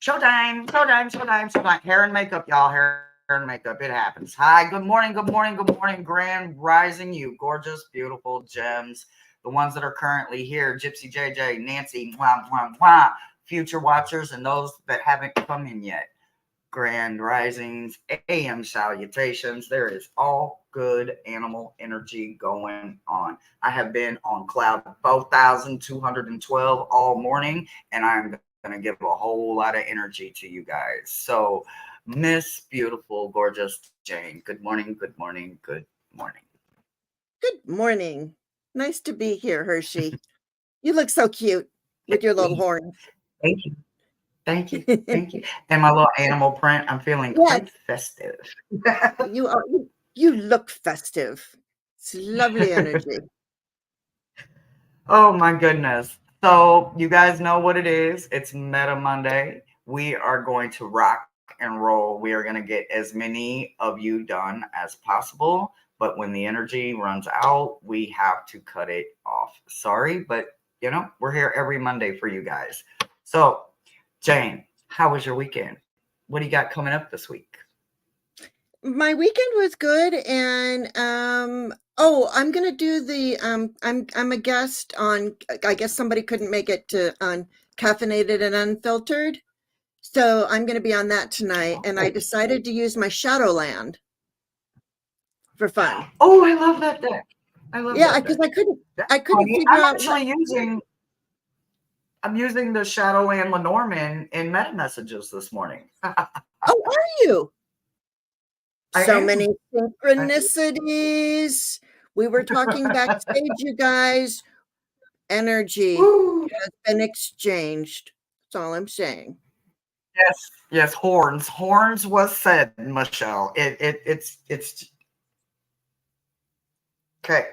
Showtime, showtime, showtime, showtime. Hair and makeup, y'all. Hair and makeup. It happens. Hi, good morning, good morning, good morning. Grand rising, you gorgeous, beautiful gems. The ones that are currently here, Gypsy JJ, Nancy, mwah, mwah, mwah. Future watchers and those that haven't come in yet. Grand risings, AM salutations. There is all good animal energy going on. I have been on cloud 4,212 all morning, and I'm going to give a whole lot of energy to you guys. So, Miss Beautiful, Gorgeous Jane, good morning, good morning, good morning. Good morning. Nice to be here, Hershey. You look so cute with your little horns. Thank you. Thank you. Thank you. And my little animal print, I'm feeling Yes, quite festive. you look festive. It's lovely energy. Oh my goodness. So, you guys know what it is. It's Meta Monday. We are going to rock and roll. We are going to get as many of you done as possible. But when the energy runs out, we have to cut it off. Sorry, but we're here every Monday for you guys. So, Jane, how was your weekend? What do you got coming up this week? My weekend was good, and I'm gonna do the I'm a guest on. I guess somebody couldn't make it to on caffeinated and unfiltered, so I'm gonna be on that tonight. And I Oh, decided to use my Shadowland for fun. oh, I love that deck. I love Yeah, that because deck. I That's couldn't funny. figure out what. I'm using the Shadowland Lenormand in meta messages this morning. Oh, are you? I So many am. I, synchronicities. We were talking backstage, you guys. Energy woo. has been exchanged. That's all I'm saying. Yes, yes, horns. Horns was said, Michelle. It's okay.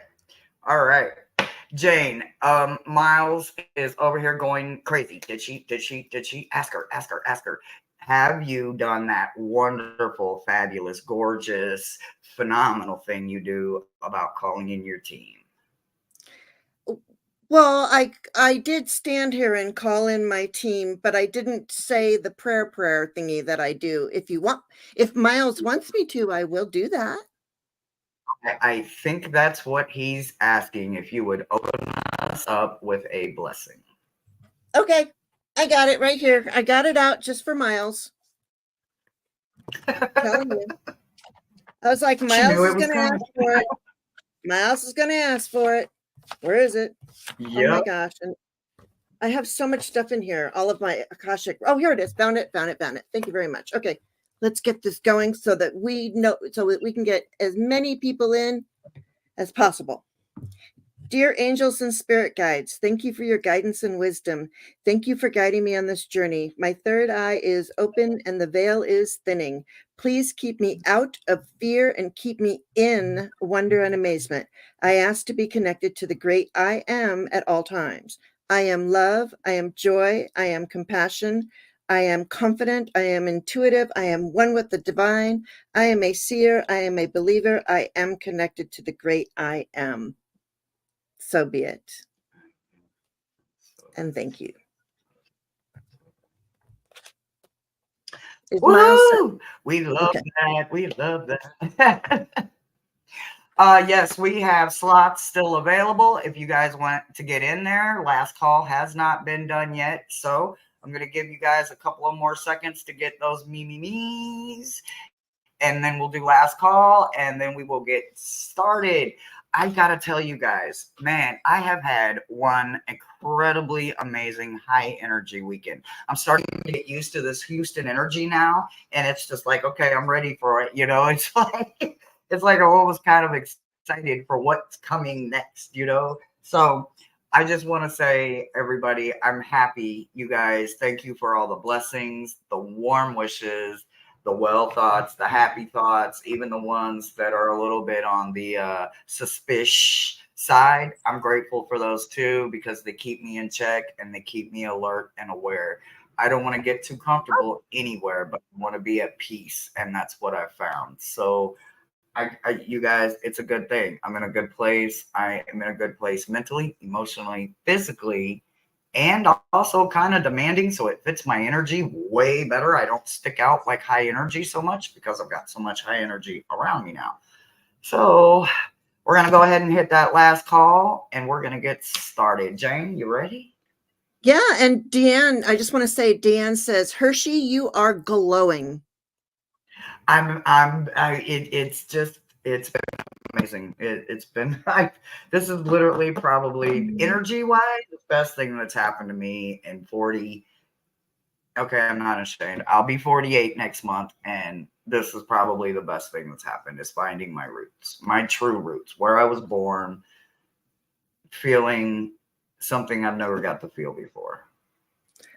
All right. Jane, Miles is over here going crazy. Did she? Ask her. Have you done that wonderful, fabulous, gorgeous, phenomenal thing you do about calling in your team? Well, I did stand here and call in my team, but I didn't say the prayer thingy that I do. If Miles wants me to, I will do that. I think that's what he's asking, if you would open us up with a blessing. Okay, I got it right here. I got it out just for Miles. Telling you. I was like, She Miles knew is it was going to coming. ask for it. Miles is going to ask for it. Where is it? Oh my Yep. gosh. And I have so much stuff in here. All of my Akashic. Oh, here it is. Found it. Thank you very much. Okay. Let's get this going so that we can get as many people in as possible. Dear angels and spirit guides, thank you for your guidance and wisdom. Thank you for guiding me on this journey. My third eye is open and the veil is thinning. Please keep me out of fear and keep me in wonder and amazement. I ask to be connected to the great I am at all times. I am love. I am joy. I am compassion. I am confident. I am intuitive. I am one with the divine. I am a seer. I am a believer. I am connected to the great I am. So be it. And thank you. Is Miles Woohoo! We love okay? that. We love that. Yes, we have slots still available if you guys want to get in there. Last call has not been done yet, so I'm going to give you guys a couple of more seconds to get those me's, and then we'll do last call, and then we will get started. I gotta tell you guys, man, I have had one incredibly amazing high energy weekend. I'm starting to get used to this Houston energy now, and it's just like, okay, I'm ready for it. It's like I'm almost kind of excited for what's coming next. So I just want to say, everybody, I'm happy, you guys. Thank you for all the blessings, the warm wishes, the well thoughts, the happy thoughts, even the ones that are a little bit on the suspicious side. I'm grateful for those too, because they keep me in check and they keep me alert and aware. I don't want to get too comfortable anywhere, but I want to be at peace, and that's what I found. So, you guys, it's a good thing. I'm in a good place. I am in a good place mentally, emotionally, physically, and also kind of demanding. So it fits my energy way better. I don't stick out like high energy so much because I've got so much high energy around me now. So we're going to go ahead and hit that last call and we're going to get started. Jane, you ready? Yeah, and Deanne, I just want to say, Deanne says, Hershey, you are glowing. It's been amazing. It's been, this is literally probably energy wise, the best thing that's happened to me in 40. Okay, I'm not ashamed. I'll be 48 next month. And this is probably the best thing that's happened is finding my roots, my true roots, where I was born, feeling something I've never got to feel before.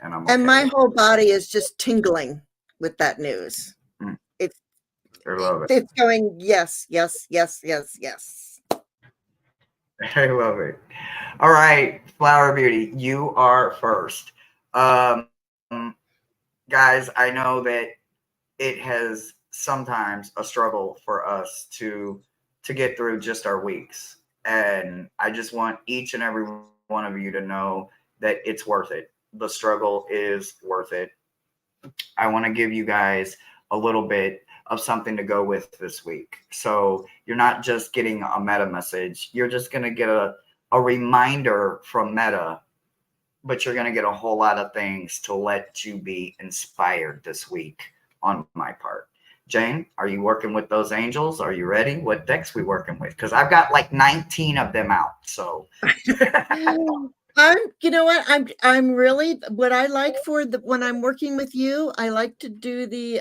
And I'm okay. And my whole body is just tingling with that news. It's I love it. It's going, yes, yes, yes, yes, yes. I love it. All right, Flower Beauty, you are first. Guys, I know that it has sometimes a struggle for us to get through just our weeks. And I just want each and every one of you to know that it's worth it. The struggle is worth it. I want to give you guys a little bit of something to go with this week. So you're not just getting a meta message, you're just going to get a reminder from meta, but you're going to get a whole lot of things to let you be inspired this week on my part. Jane, are you working with those angels? Are you ready? What decks we working with? Because I've got like 19 of them out. So You know what? I'm really, what I like for the, when I'm working with you, I like to do the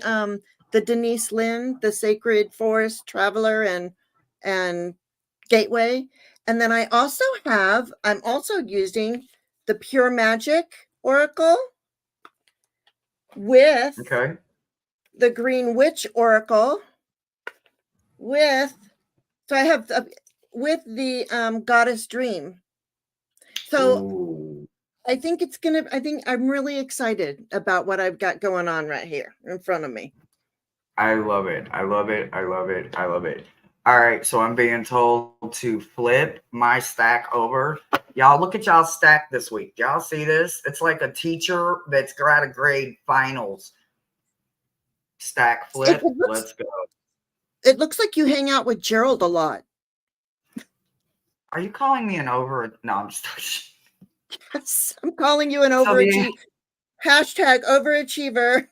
Denise Lynn, the Sacred Forest Traveler and Gateway. And then I'm also using the Pure Magic Oracle with the Green Witch Oracle with, so I have with the Goddess Dream. So ooh. I think I'm really excited about what I've got going on right here in front of me. I love it. I love it. I love it. I love it. All right. So I'm being told to flip my stack over. Y'all look at y'all stack this week. Y'all see this? It's like a teacher that's got a grade finals stack flip. Let's go. It looks like you hang out with Gerald a lot. Are you calling me an over? No, I'm just. Yes, I'm calling you an overachiever. Hashtag overachiever.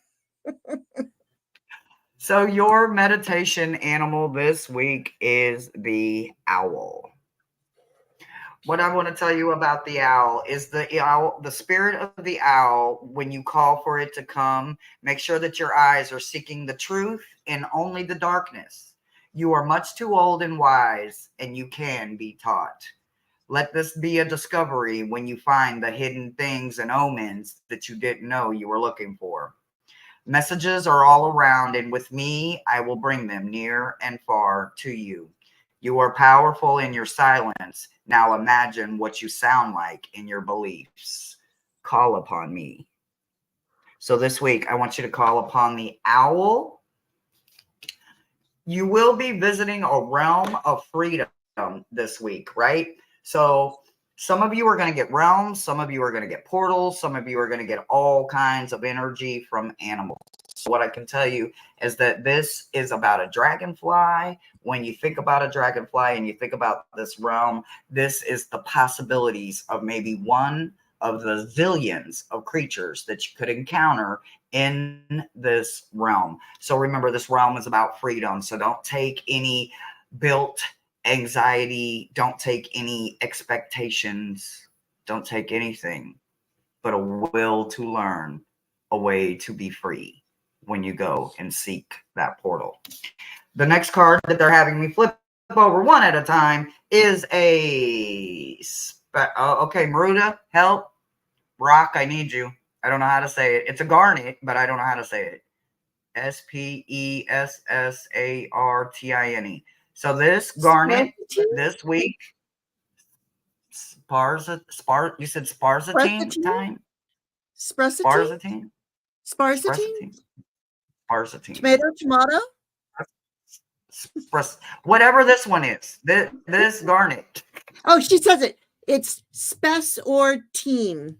So your meditation animal this week is the owl. What I want to tell you about the owl is the spirit of the owl, when you call for it to come, make sure that your eyes are seeking the truth and only the darkness. You are much too old and wise, and you can be taught. Let this be a discovery when you find the hidden things and omens that you didn't know you were looking for. Messages are all around, and with me, I will bring them near and far to you. You are powerful in your silence. Now imagine what you sound like in your beliefs. Call upon me. So this week, I want you to call upon the owl. You will be visiting a realm of freedom this week, right? So some of you are going to get realms. Some of you are going to get portals. Some of you are going to get all kinds of energy from animals. So what I can tell you is that this is about a dragonfly. When you think about a dragonfly and you think about this realm, this is the possibilities of maybe one of the zillions of creatures that you could encounter in this realm. So remember, this realm is about freedom. So don't take any built anxiety, don't take any expectations, don't take anything but a will to learn, a way to be free when you go and seek that portal. The next card that they're having me flip over one at a time is okay, Maruda, help. Rock, I need you. I don't know how to say it. It's a garnet, but I don't know how to say it. Spessartine. So this garnet this week, you said sparzatine time? Sparzatine? Sparzatine? Sparzatine. Tomato? Whatever this one is. This garnet. Oh, she says it. It's spess or team.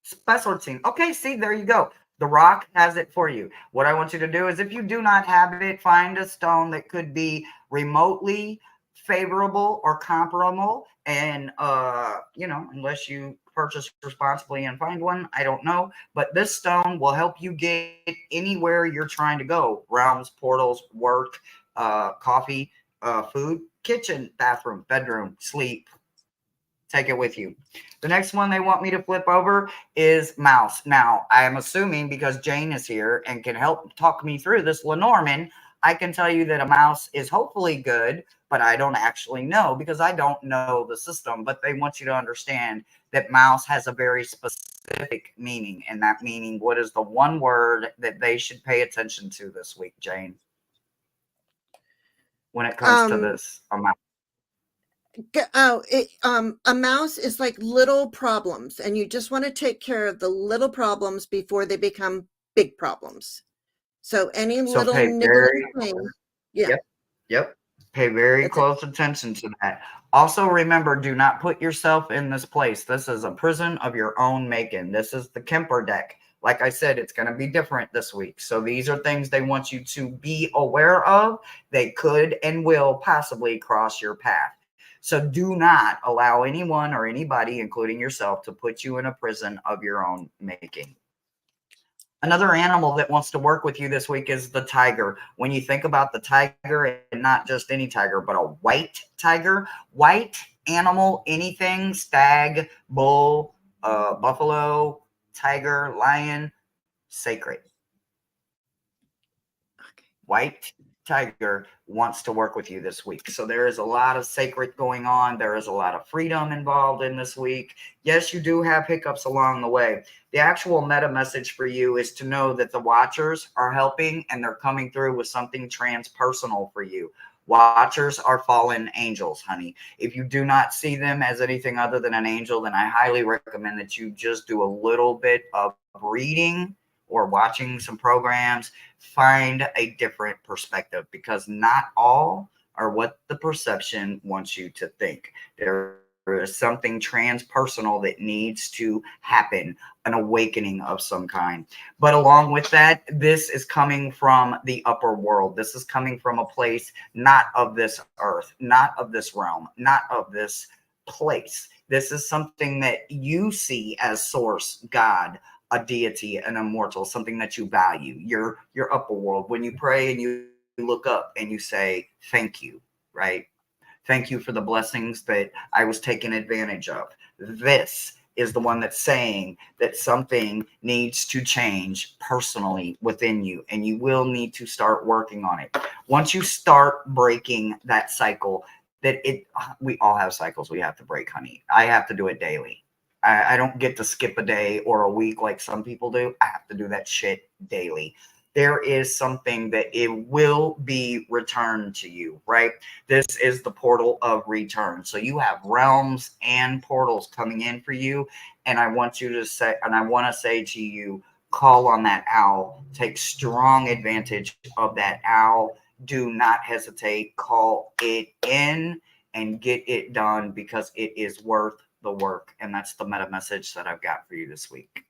Specialty. Okay, see, there you go. The rock has it for you. What I want you to do is, if you do not have it, find a stone that could be remotely favorable or comparable. And unless you purchase responsibly and find one, I don't know. But this stone will help you get anywhere you're trying to go: realms, portals, work, coffee, food, kitchen, bathroom, bedroom, sleep. Take it with you. The next one they want me to flip over is mouse. Now, I am assuming, because Jane is here and can help talk me through this, Lenormand, I can tell you that a mouse is hopefully good, but I don't actually know because I don't know the system. But they want you to understand that mouse has a very specific meaning. And that meaning, what is the one word that they should pay attention to this week, Jane, when it comes to this amount? A mouse is like little problems, and you just want to take care of the little problems before they become big problems. So any little niggling thing, yeah. Yep. Pay very close attention to that. Also, remember, do not put yourself in this place. This is a prison of your own making. This is the Kemper deck. Like I said, it's going to be different this week. So these are things they want you to be aware of. They could and will possibly cross your path. So do not allow anyone or anybody, including yourself, to put you in a prison of your own making. Another animal that wants to work with you this week is the tiger. When you think about the tiger, and not just any tiger, but a white tiger, white animal, anything, stag, bull, buffalo, tiger, lion, sacred. White tiger wants to work with you this week. So there is a lot of sacred going on. There is a lot of freedom involved in this week. Yes, you do have hiccups along the way. The actual meta message for you is to know that the watchers are helping, and they're coming through with something transpersonal for you. Watchers are fallen angels, honey. If you do not see them as anything other than an angel, then I highly recommend that you just do a little bit of reading or watching some programs. Find a different perspective, because not all are what the perception wants you to think. There is something transpersonal that needs to happen, an awakening of some kind. But along with that, this is coming from the upper world. This is coming from a place not of this earth, not of this realm, not of this place. This is something that you see as source, God, a deity, an immortal, something that you value, your upper world. When you pray and you look up and you say, thank you, right? Thank you for the blessings that I was taken advantage of. This is the one that's saying that something needs to change personally within you, and you will need to start working on it. Once you start breaking that cycle, we all have cycles we have to break, honey. I have to do it daily. I don't get to skip a day or a week like some people do. I have to do that shit daily. There is something that it will be returned to you, right? This is the portal of return. So you have realms and portals coming in for you. And I want you to say, and I want to say to you, call on that owl. Take strong advantage of that owl. Do not hesitate. Call it in and get it done, because it is worth the work. And that's the meta message that I've got for you this week.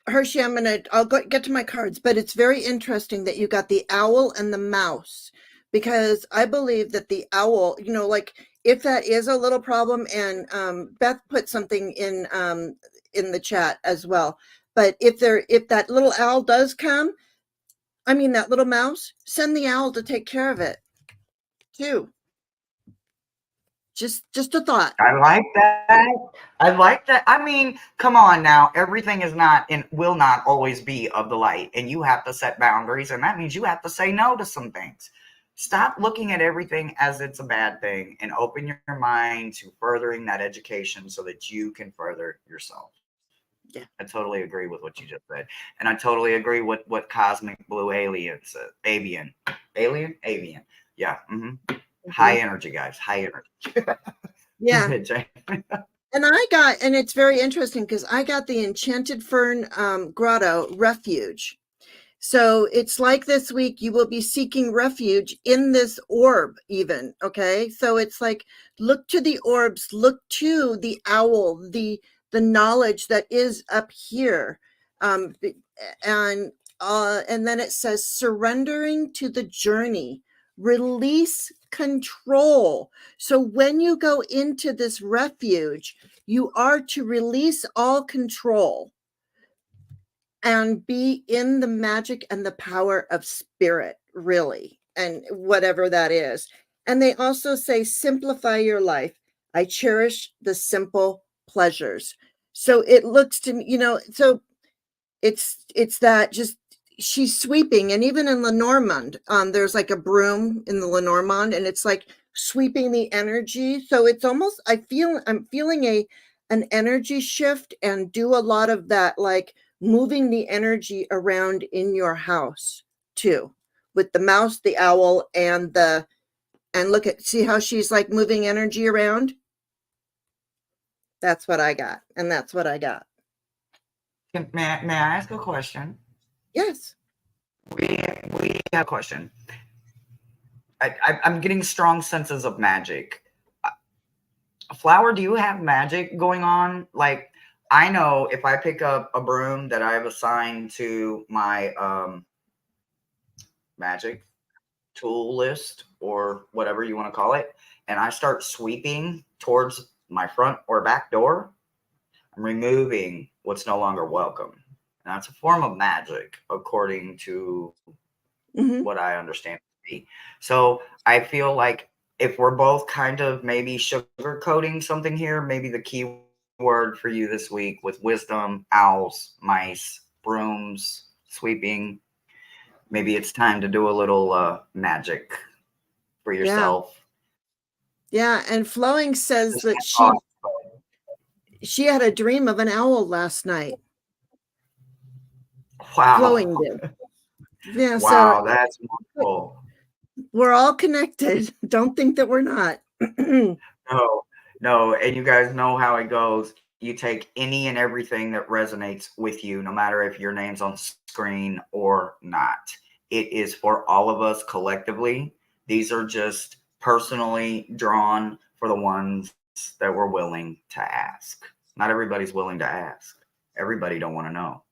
Hershey, I'll get to my cards, but it's very interesting that you got the owl and the mouse, because I believe that the owl, like if that is a little problem, and Beth put something in the chat as well. But if that little owl does come, that little mouse, send the owl to take care of it too. Just a thought. I like that. I mean, come on now. Everything is not and will not always be of the light. And you have to set boundaries. And that means you have to say no to some things. Stop looking at everything as it's a bad thing, and open your mind to furthering that education so that you can further yourself. Yeah. I totally agree with what you just said. And I totally agree with what Cosmic Blue Alien said. Avian. Yeah. Mm-hmm. High energy, guys. High energy. Yeah. And it's very interesting because I got the Enchanted Fern Grotto Refuge. So it's like this week you will be seeking refuge in this orb even, okay? So it's like, look to the orbs, look to the owl, the the knowledge that is up here. And then it says surrendering to the journey, release control. So when you go into this refuge, you are to release all control and be in the magic and the power of spirit, really, and whatever that is. And they also say, simplify your life. I cherish the simple pleasures. So it looks to me, so it's that just she's sweeping. And even in Lenormand, there's like a broom in the Lenormand, and it's like sweeping the energy. So it's almost, I'm feeling an energy shift, and do a lot of that, like moving the energy around in your house too, with the mouse, the owl, and see how she's like moving energy around. That's what I got. And that's what I got. May I ask a question? Yes. We have a question. I'm getting strong senses of magic. Flower, do you have magic going on? Like, I know if I pick up a broom that I've assigned to my magic tool list, or whatever you want to call it, and I start sweeping towards my front or back door, I'm removing what's no longer welcome. And that's a form of magic, according to what I understand to be. So I feel like if we're both kind of maybe sugarcoating something here, maybe the key word for you this week with wisdom, owls, mice, brooms, sweeping, maybe it's time to do a little magic for yourself. Yeah. And Flowing says that she had a dream of an owl last night. Wow. Flowing did. Yeah. Wow, So that's wonderful. We're all connected. Don't think that we're not. No. And you guys know how it goes. You take any and everything that resonates with you, no matter if your name's on screen or not. It is for all of us collectively. These are just personally drawn for the ones that we're willing to ask. Not everybody's willing to ask. Everybody don't want to know.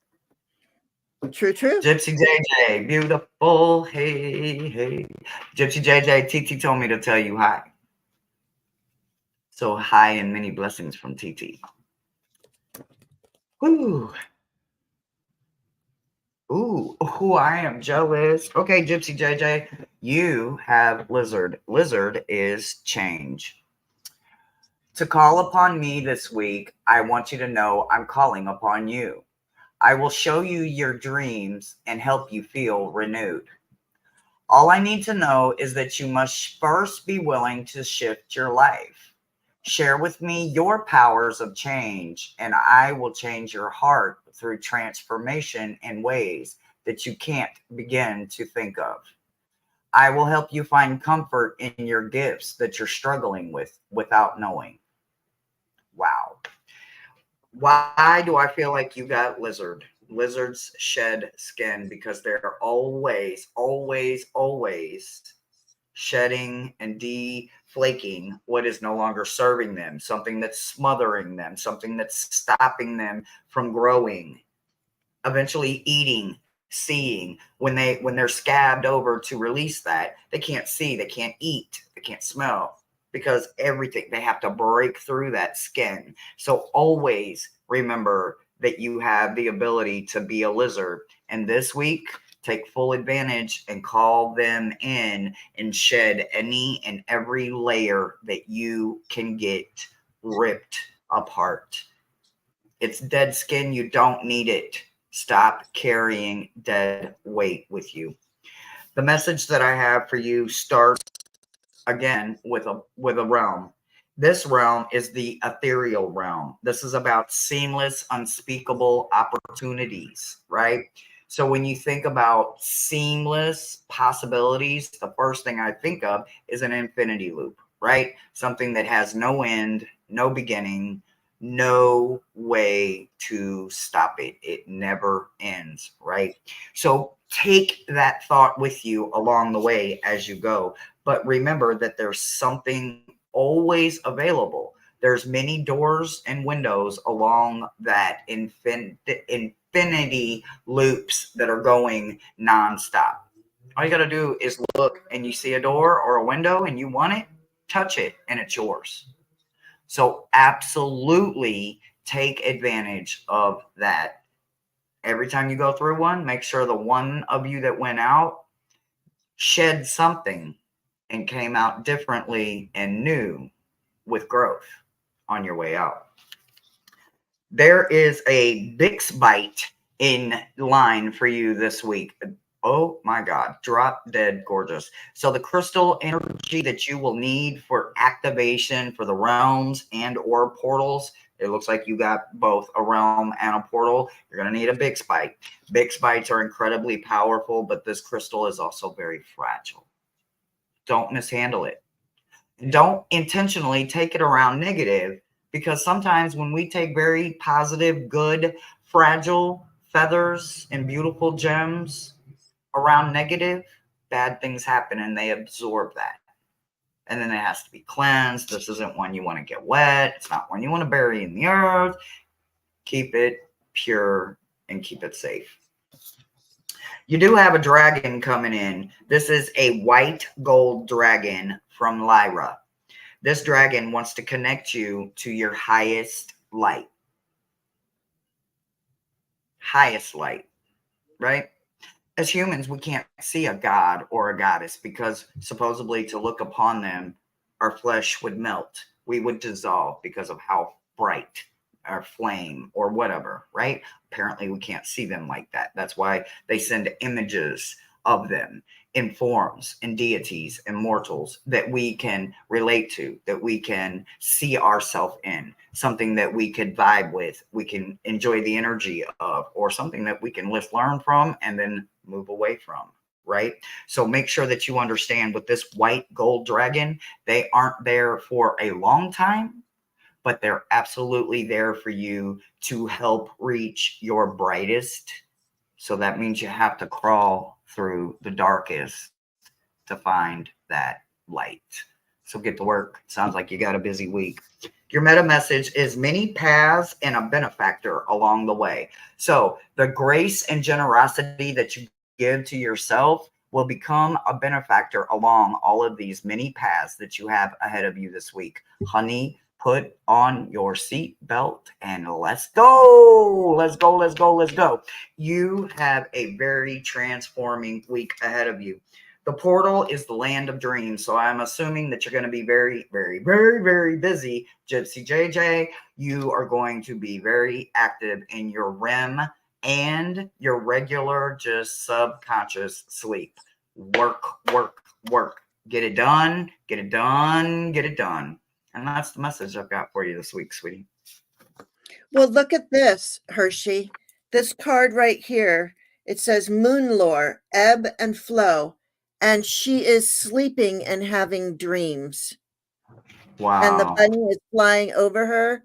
True. Gypsy JJ, beautiful. Hey. Gypsy JJ, TT told me to tell you hi. So hi and many blessings from TT. Ooh, I am jealous. Okay, Gypsy JJ, you have Lizard. Lizard is change. To call upon me this week, I want you to know I'm calling upon you. I will show you your dreams and help you feel renewed. All I need to know is that you must first be willing to shift your life. Share with me your powers of change, and I will change your heart through transformation in ways that you can't begin to think of. I will help you find comfort in your gifts that you're struggling with without knowing. Wow. Why do I feel like you got Lizard? Lizards shed skin because they're always shedding and deflaking what is no longer serving them, something that's smothering them, something that's stopping them from growing, eventually eating, seeing. When they're scabbed over to release that, they can't see, they can't eat, they can't smell, because everything, they have to break through that skin. So always remember that you have the ability to be a lizard. And this week, take full advantage and call them in and shed any and every layer that you can get ripped apart. It's dead skin. You don't need it. Stop carrying dead weight with you. The message that I have for you starts again with a realm. This realm is the ethereal realm. This is about seamless, unspeakable opportunities, right? So when you think about seamless possibilities, the first thing I think of is an infinity loop, right? Something that has no end, no beginning, no way to stop it. It never ends, right? So take that thought with you along the way as you go. But remember that there's something always available. There's many doors and windows along that infinity loops that are going nonstop. All you got to do is look and you see a door or a window and you want it, touch it, and it's yours. So absolutely take advantage of that. Every time you go through one, make sure the one of you that went out shed something and came out differently and new with growth on your way out. There is a Bix Bite in line for you this week. Oh my God, drop dead gorgeous. So the crystal energy that you will need for activation for the realms and or portals, it looks like you got both a realm and a portal. You're going to need a Bix Bite. Bix Bites are incredibly powerful, but this crystal is also very fragile. Don't mishandle it. Don't intentionally take it around negative, because sometimes when we take very positive, good, fragile feathers and beautiful gems around negative, bad things happen and they absorb that. And then it has to be cleansed. This isn't one you want to get wet. It's not one you want to bury in the earth. Keep it pure and keep it safe. You do have a dragon coming in. This is a white gold dragon from Lyra. This dragon wants to connect you to your highest light. Highest light, right? As humans, we can't see a god or a goddess because supposedly to look upon them, our flesh would melt. We would dissolve because of how bright our flame or whatever, right? Apparently, we can't see them like that. That's why they send images of them in forms and deities and mortals that we can relate to, that we can see ourselves in, something that we could vibe with, we can enjoy the energy of, or something that we can learn from and then move away from, right? So make sure that you understand with this white gold dragon, they aren't there for a long time, but they're absolutely there for you to help reach your brightest. So that means you have to crawl through the darkest to find that light. So get to work. Sounds like you got a busy week. Your meta message is many paths and a benefactor along the way. So the grace and generosity that you give to yourself will become a benefactor along all of these many paths that you have ahead of you this week. Honey, put on your seat belt and let's go. Let's go. Let's go. Let's go. You have a very transforming week ahead of you. The portal is the land of dreams. So I'm assuming that you're going to be very, very, very, very busy. Gypsy JJ, you are going to be very active in your REM and your regular, just subconscious sleep. Work, work, work. Get it done. Get it done. Get it done. And that's the message I've got for you this week, sweetie. Well, look at this, Hershey. This card right here, it says Moon Lore, ebb and flow. And she is sleeping and having dreams. Wow. And the bunny is flying over her.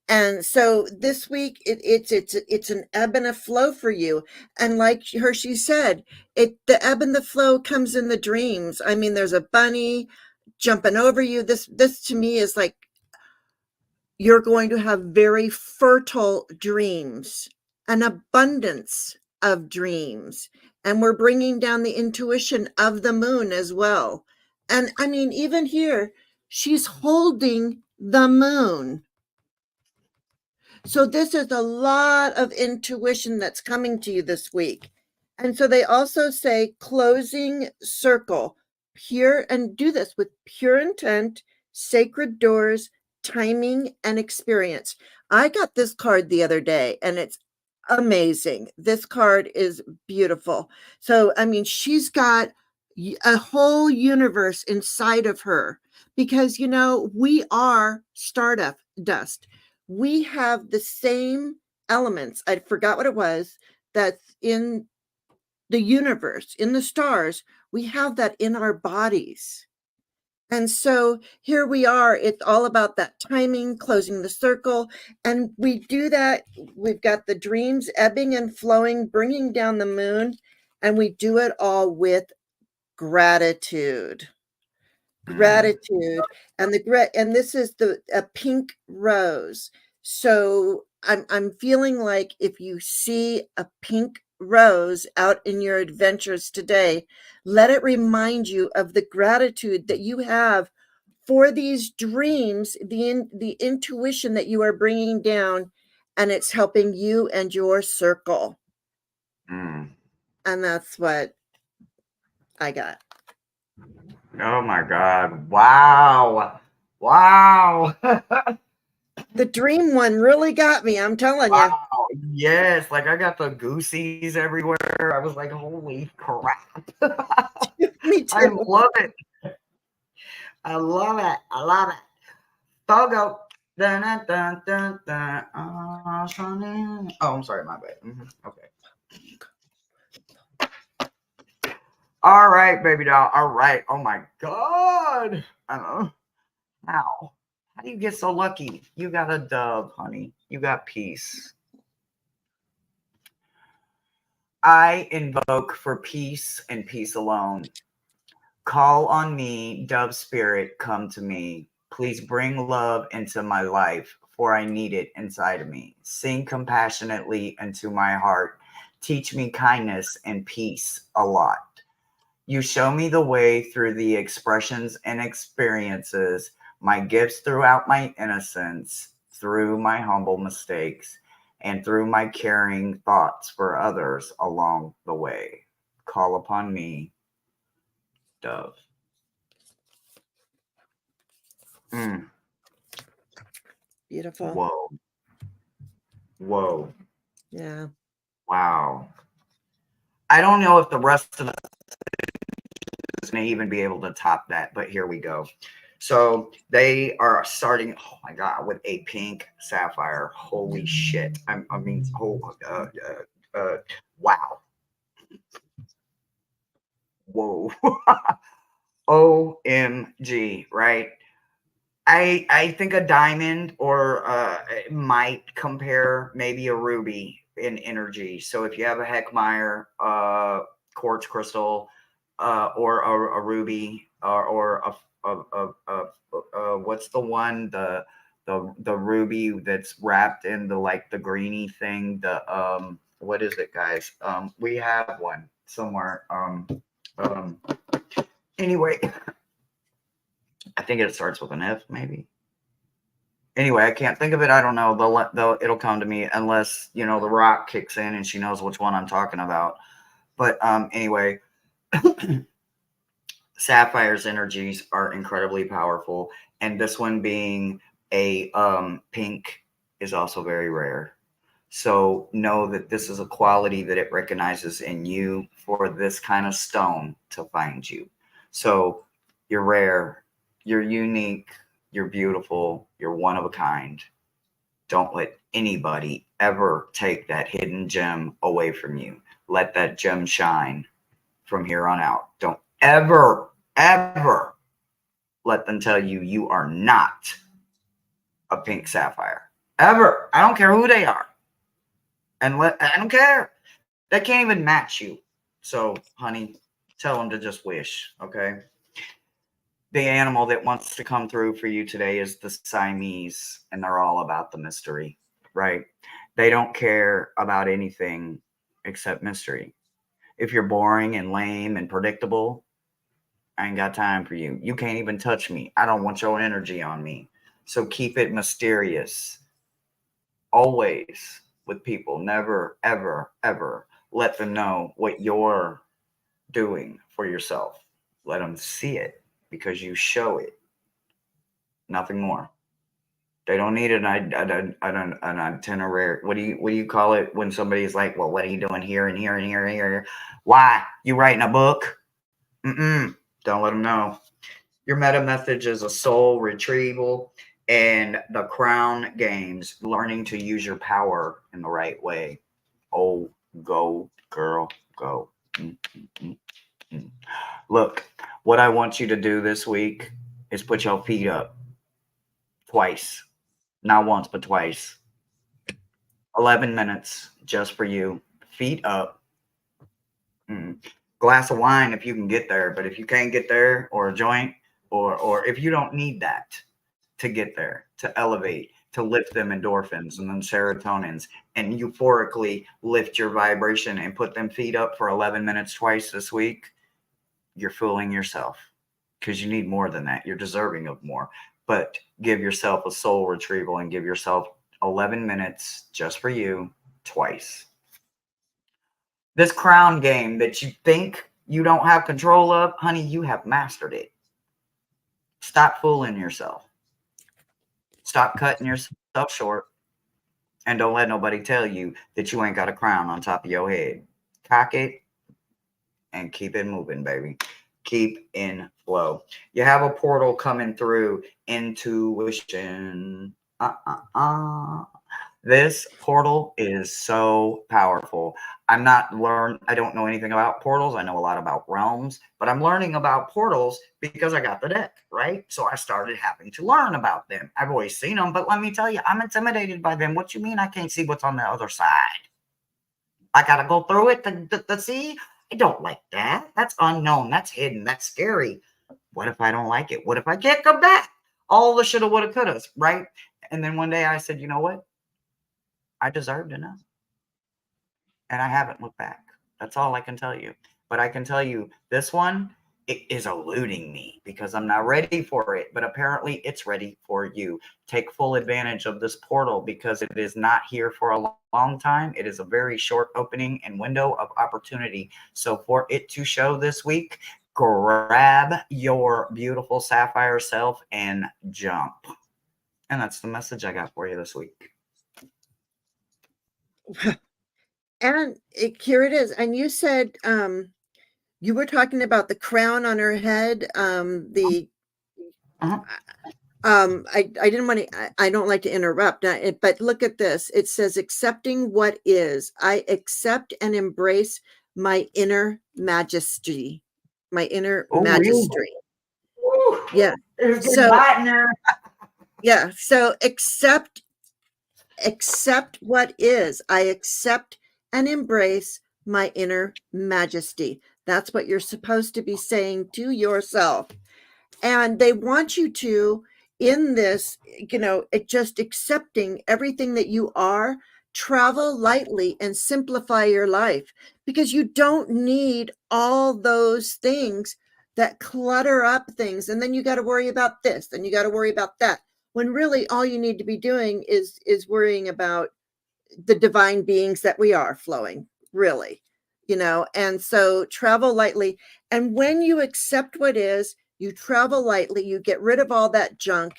And so this week it's an ebb and a flow for you. And like Hershey said, the ebb and the flow comes in the dreams. I mean, there's a bunny jumping over you. This to me is like you're going to have very fertile dreams, an abundance of dreams. And we're bringing down the intuition of the moon as well. And I mean, even here, she's holding the moon. So this is a lot of intuition that's coming to you this week. And so they also say closing circle, pure, and do this with pure intent, sacred doors, timing, and experience. I got this card the other day and it's amazing. This card is beautiful. So, I mean, she's got a whole universe inside of her because, you know, we are stardust. We have the same elements. I forgot what it was that's in the universe, in the stars. We have that in our bodies. And so here we are. It's all about that timing, closing the circle. And we do that. We've got the dreams ebbing and flowing, bringing down the moon. And we do it all with gratitude. gratitude, and and this is a pink rose. So I'm feeling like if you see a pink rose out in your adventures today, let it remind you of the gratitude that you have for these dreams, the intuition that you are bringing down, and it's helping you and your circle. Mm. And that's what I got. Oh my God. Wow. Wow. The dream one really got me, I'm telling you. Wow. Yes. Like I got the goosies everywhere. I was like, holy crap. Me I too. love it. I love it. I love it. Fogo. Dun, dun, dun, dun, dun. Oh, I'm sorry. My bad. Okay. All right, baby doll. All right. Oh my God. How? How do you get so lucky? You got a dove, honey. You got peace. I invoke for peace and peace alone. Call on me, dove spirit, come to me. Please bring love into my life, for I need it inside of me. Sing compassionately into my heart. Teach me kindness and peace a lot. You show me the way through the expressions and experiences, my gifts throughout my innocence, through my humble mistakes, and through my caring thoughts for others along the way. Call upon me, dove. Mm. Beautiful. Whoa. Whoa. Yeah. Wow. I don't know if the rest of the is going to even be able to top that, but here we go. So they are starting, oh my God, with a pink sapphire. Holy shit. I mean, wow. Whoa. OMG, right? I think a diamond or might compare maybe a ruby in energy. So if you have a Heckmeyer quartz crystal or a ruby or what's the one the ruby that's wrapped in the like the greeny thing, the what is it, guys? We have one somewhere. Um anyway, I think it starts with an F, maybe. Anyway, I can't think of it. I don't know. It'll come to me unless the rock kicks in and she knows which one I'm talking about. But anyway, Sapphire's energies are incredibly powerful, and this one being a pink is also very rare. So know that this is a quality that it recognizes in you for this kind of stone to find you. So you're rare, you're unique, you're beautiful, you're one of a kind. Don't let anybody ever take that hidden gem away from you. Let that gem shine from here on out. Don't ever, ever let them tell you you are not a pink sapphire. Ever. I don't care who they are. I don't care. They can't even match you. So, honey, tell them to just wish, okay? The animal that wants to come through for you today is the Siamese, and they're all about the mystery, right? They don't care about anything except mystery. If you're boring and lame and predictable, I ain't got time for you. You can't even touch me. I don't want your energy on me. So keep it mysterious. Always with people. Never, ever, ever let them know what you're doing for yourself. Let them see it because you show it. Nothing more. They don't need an itinerary. What do you call it when somebody's like, well, what are you doing here and here and here and here? Why? You writing a book? Don't let them know. Your meta message is a soul retrieval and the crown games, learning to use your power in the right way. Oh, go, girl, go. Mm, mm, mm, mm. Look, what I want you to do this week is put your feet up twice. Not once, but twice. 11 minutes just for you. Feet up. Glass of wine if you can get there. But if you can't get there or a joint, or if you don't need that to get there, to elevate, to lift them endorphins and then serotonins and euphorically lift your vibration and put them feet up for 11 minutes twice this week, you're fooling yourself because you need more than that. You're deserving of more. But give yourself a soul retrieval and give yourself 11 minutes just for you twice. This crown game that you think you don't have control of, honey, you have mastered it. Stop fooling yourself. Stop cutting yourself short. And don't let nobody tell you that you ain't got a crown on top of your head. Cock it and keep it moving, baby. Keep in flow. You have a portal coming through, intuition. This portal is so powerful. I don't know anything about portals. I know a lot about realms, but I'm learning about portals because I got the deck, right? So I started having to learn about them. I've always seen them, but let me tell you, I'm intimidated by them. What you mean I can't see what's on the other side? I got to go through it to see? I don't like that. That's unknown. That's hidden. That's scary. What if I don't like it? What if I can't come back? All the shoulda, woulda, couldas, right? And then one day I said, you know what? I deserve to know. And I haven't looked back. That's all I can tell you. But I can tell you this one, it is eluding me because I'm not ready for it. But apparently it's ready for you. Take full advantage of this portal because it is not here for a long time. It is a very short opening and window of opportunity. So for it to show this week, grab your beautiful sapphire self and jump. And that's the message I got for you this week. And here it is. And you said you were talking about the crown on her head. I didn't want to. I don't like to interrupt. But look at this. It says accepting what is. I accept and embrace my inner majesty. My inner majesty. Yeah. So yeah. So accept what is. I accept and embrace my inner majesty. That's what you're supposed to be saying to yourself. And they want you to, in this, just accepting everything that you are, travel lightly and simplify your life because you don't need all those things that clutter up things. And then you got to worry about this and you got to worry about that. When really all you need to be doing is worrying about the divine beings that we are flowing, really, and so travel lightly. And when you accept what is, you travel lightly, you get rid of all that junk.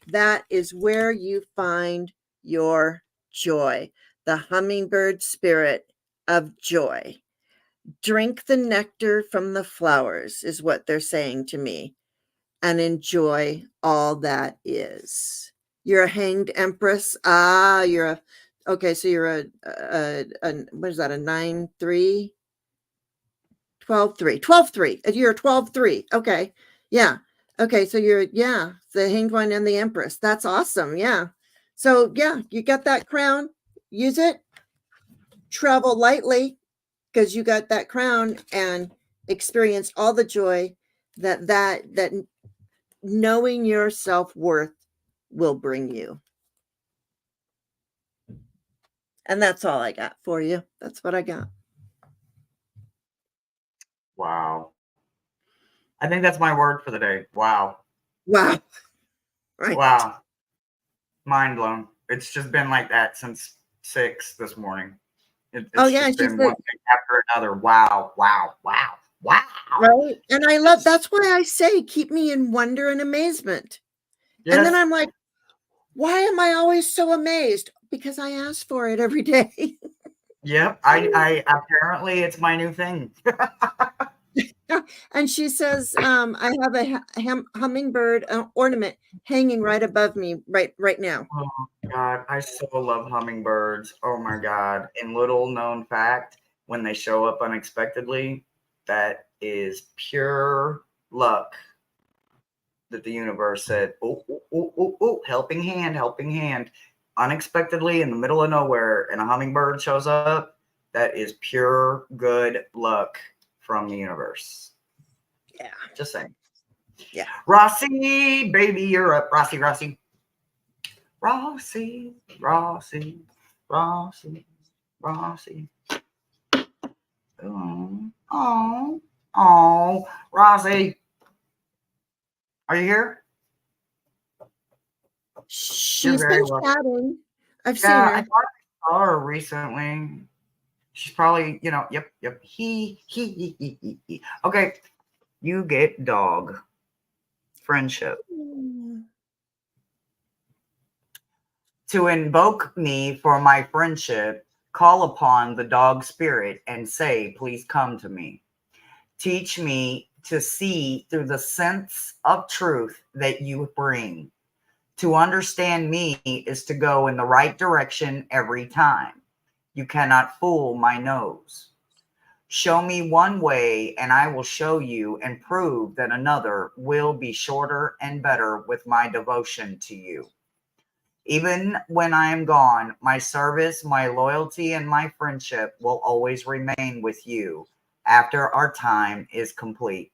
That is where you find your joy, the hummingbird spirit of joy. Drink the nectar from the flowers is what they're saying to me, and enjoy all that is. You're a hanged empress. Okay, so you're a what is that, a 9-3? 12-3. 12-3. You're a 12-3. Okay. Yeah. Okay, so you're, the hanged one and the empress. That's awesome. Yeah. So yeah, you got that crown. Use it. Travel lightly because you got that crown and experience all the joy that knowing your self-worth will bring you. And that's all I got for you. That's what I got. Wow. I think that's my word for the day. Wow. Wow. Right. Wow. Mind blown. It's just been like that since 6 this morning. It's just been one thing after another. Wow. Wow. Wow. Wow. Right. And I love, that's why I say, keep me in wonder and amazement. Yes. And then I'm like, why am I always so amazed? Because I ask for it every day. Yep. I apparently it's my new thing. And she says, I have a hummingbird ornament hanging right above me right now. Oh God, I so love hummingbirds. Oh my God. And little known fact, when they show up unexpectedly, that is pure luck that the universe said, oh, helping hand. Unexpectedly in the middle of nowhere and a hummingbird shows up, that is pure good luck from the universe. Yeah. Just saying. Yeah. Rossi, baby, you're up. Rossi, Rossi. Rossi, Rossi, Rossi, Rossi. Oh, oh, Rossi. Are you here? You're She's very been welcome. chatting. I've seen Yeah, I her. thought I saw her recently. She's probably, yep. He. Okay, you get dog. Friendship. Mm. To invoke me for my friendship, call upon the dog spirit and say, please come to me. Teach me to see through the sense of truth that you bring. To understand me is to go in the right direction every time. You cannot fool my nose. Show me one way, and I will show you and prove that another will be shorter and better with my devotion to you. Even when I am gone, my service, my loyalty, and my friendship will always remain with you after our time is complete.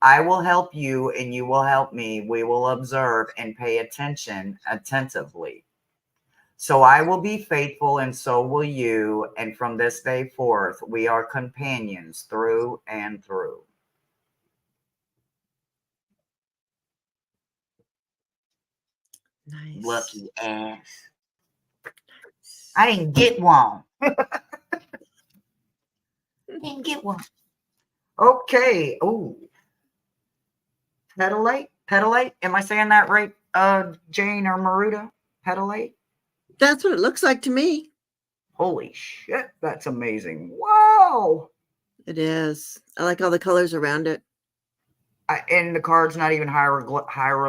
I will help you and you will help me. We will observe and pay attention attentively. So I will be faithful and so will you. And from this day forth, we are companions through and through. Nice. Lucky ass. I didn't get one. Didn't get one. Okay. Oh, pedalate? Pedalate? Am I saying that right, Jane or Maruda? Pedalate? That's what it looks like to me. Holy shit, that's amazing. Wow. It is. I like all the colors around it. And the card's not even higher,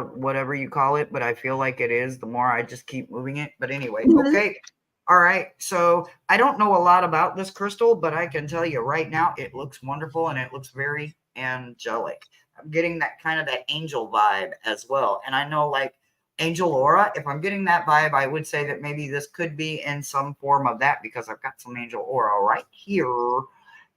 whatever you call it, but I feel like it is the more I just keep moving it. But anyway, okay. All right. So I don't know a lot about this crystal, but I can tell you right now, it looks wonderful and it looks very angelic. I'm getting that kind of that angel vibe as well. And I know like angel aura, if I'm getting that vibe, I would say that maybe this could be in some form of that because I've got some angel aura right here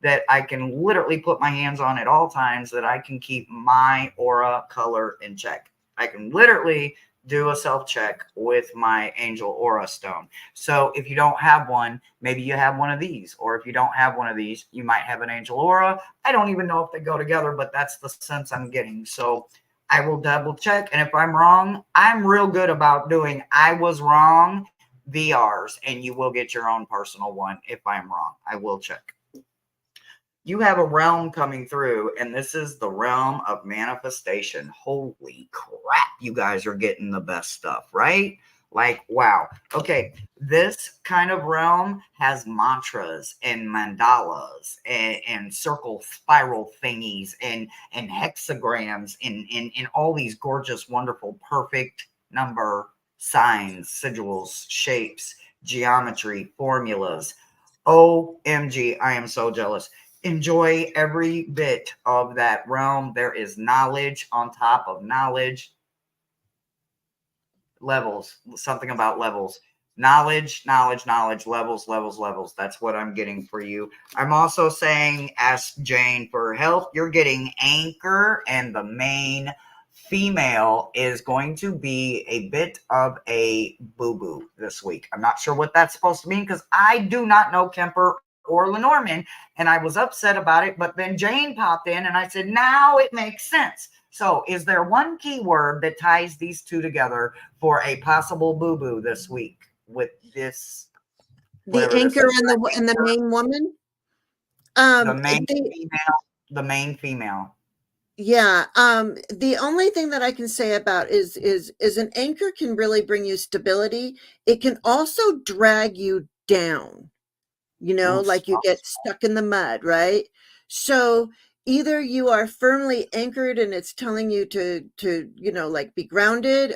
that I can literally put my hands on at all times that I can keep my aura color in check. I can literally do a self check with my angel aura stone. So if you don't have one, maybe you have one of these. Or if you don't have one of these, you might have an angel aura. I don't even know if they go together, but that's the sense I'm getting. So I will double check. And if I'm wrong, I'm real good about doing I was wrong VRs, and you will get your own personal one if I'm wrong. I will check. You have a realm coming through, and this is the realm of manifestation. Holy crap, you guys are getting the best stuff, right? Like, wow. Okay, this kind of realm has mantras and mandalas and circle spiral thingies and hexagrams and all these gorgeous, wonderful, perfect number signs, sigils, shapes, geometry, formulas. OMG, I am so jealous. Enjoy every bit of that realm. There is knowledge on top of knowledge. Levels, something about levels. Knowledge, levels. That's what I'm getting for you. I'm also saying, ask Jane for help. You're getting anchor, and the main female is going to be a bit of a boo-boo this week. I'm not sure what that's supposed to mean because I do not know Kemper or Lenormand, and I was upset about it, but then Jane popped in and I said, now it makes sense. So is there one keyword that ties these two together for a possible boo-boo this week with this, The whatever this anchor is? and the main woman. The main The female, the main female. Yeah, the only thing that I can say about is an anchor can really bring you stability. It can also drag you down, Oops. like you get stuck in the mud, right? So either you are firmly anchored and it's telling you to, like be grounded,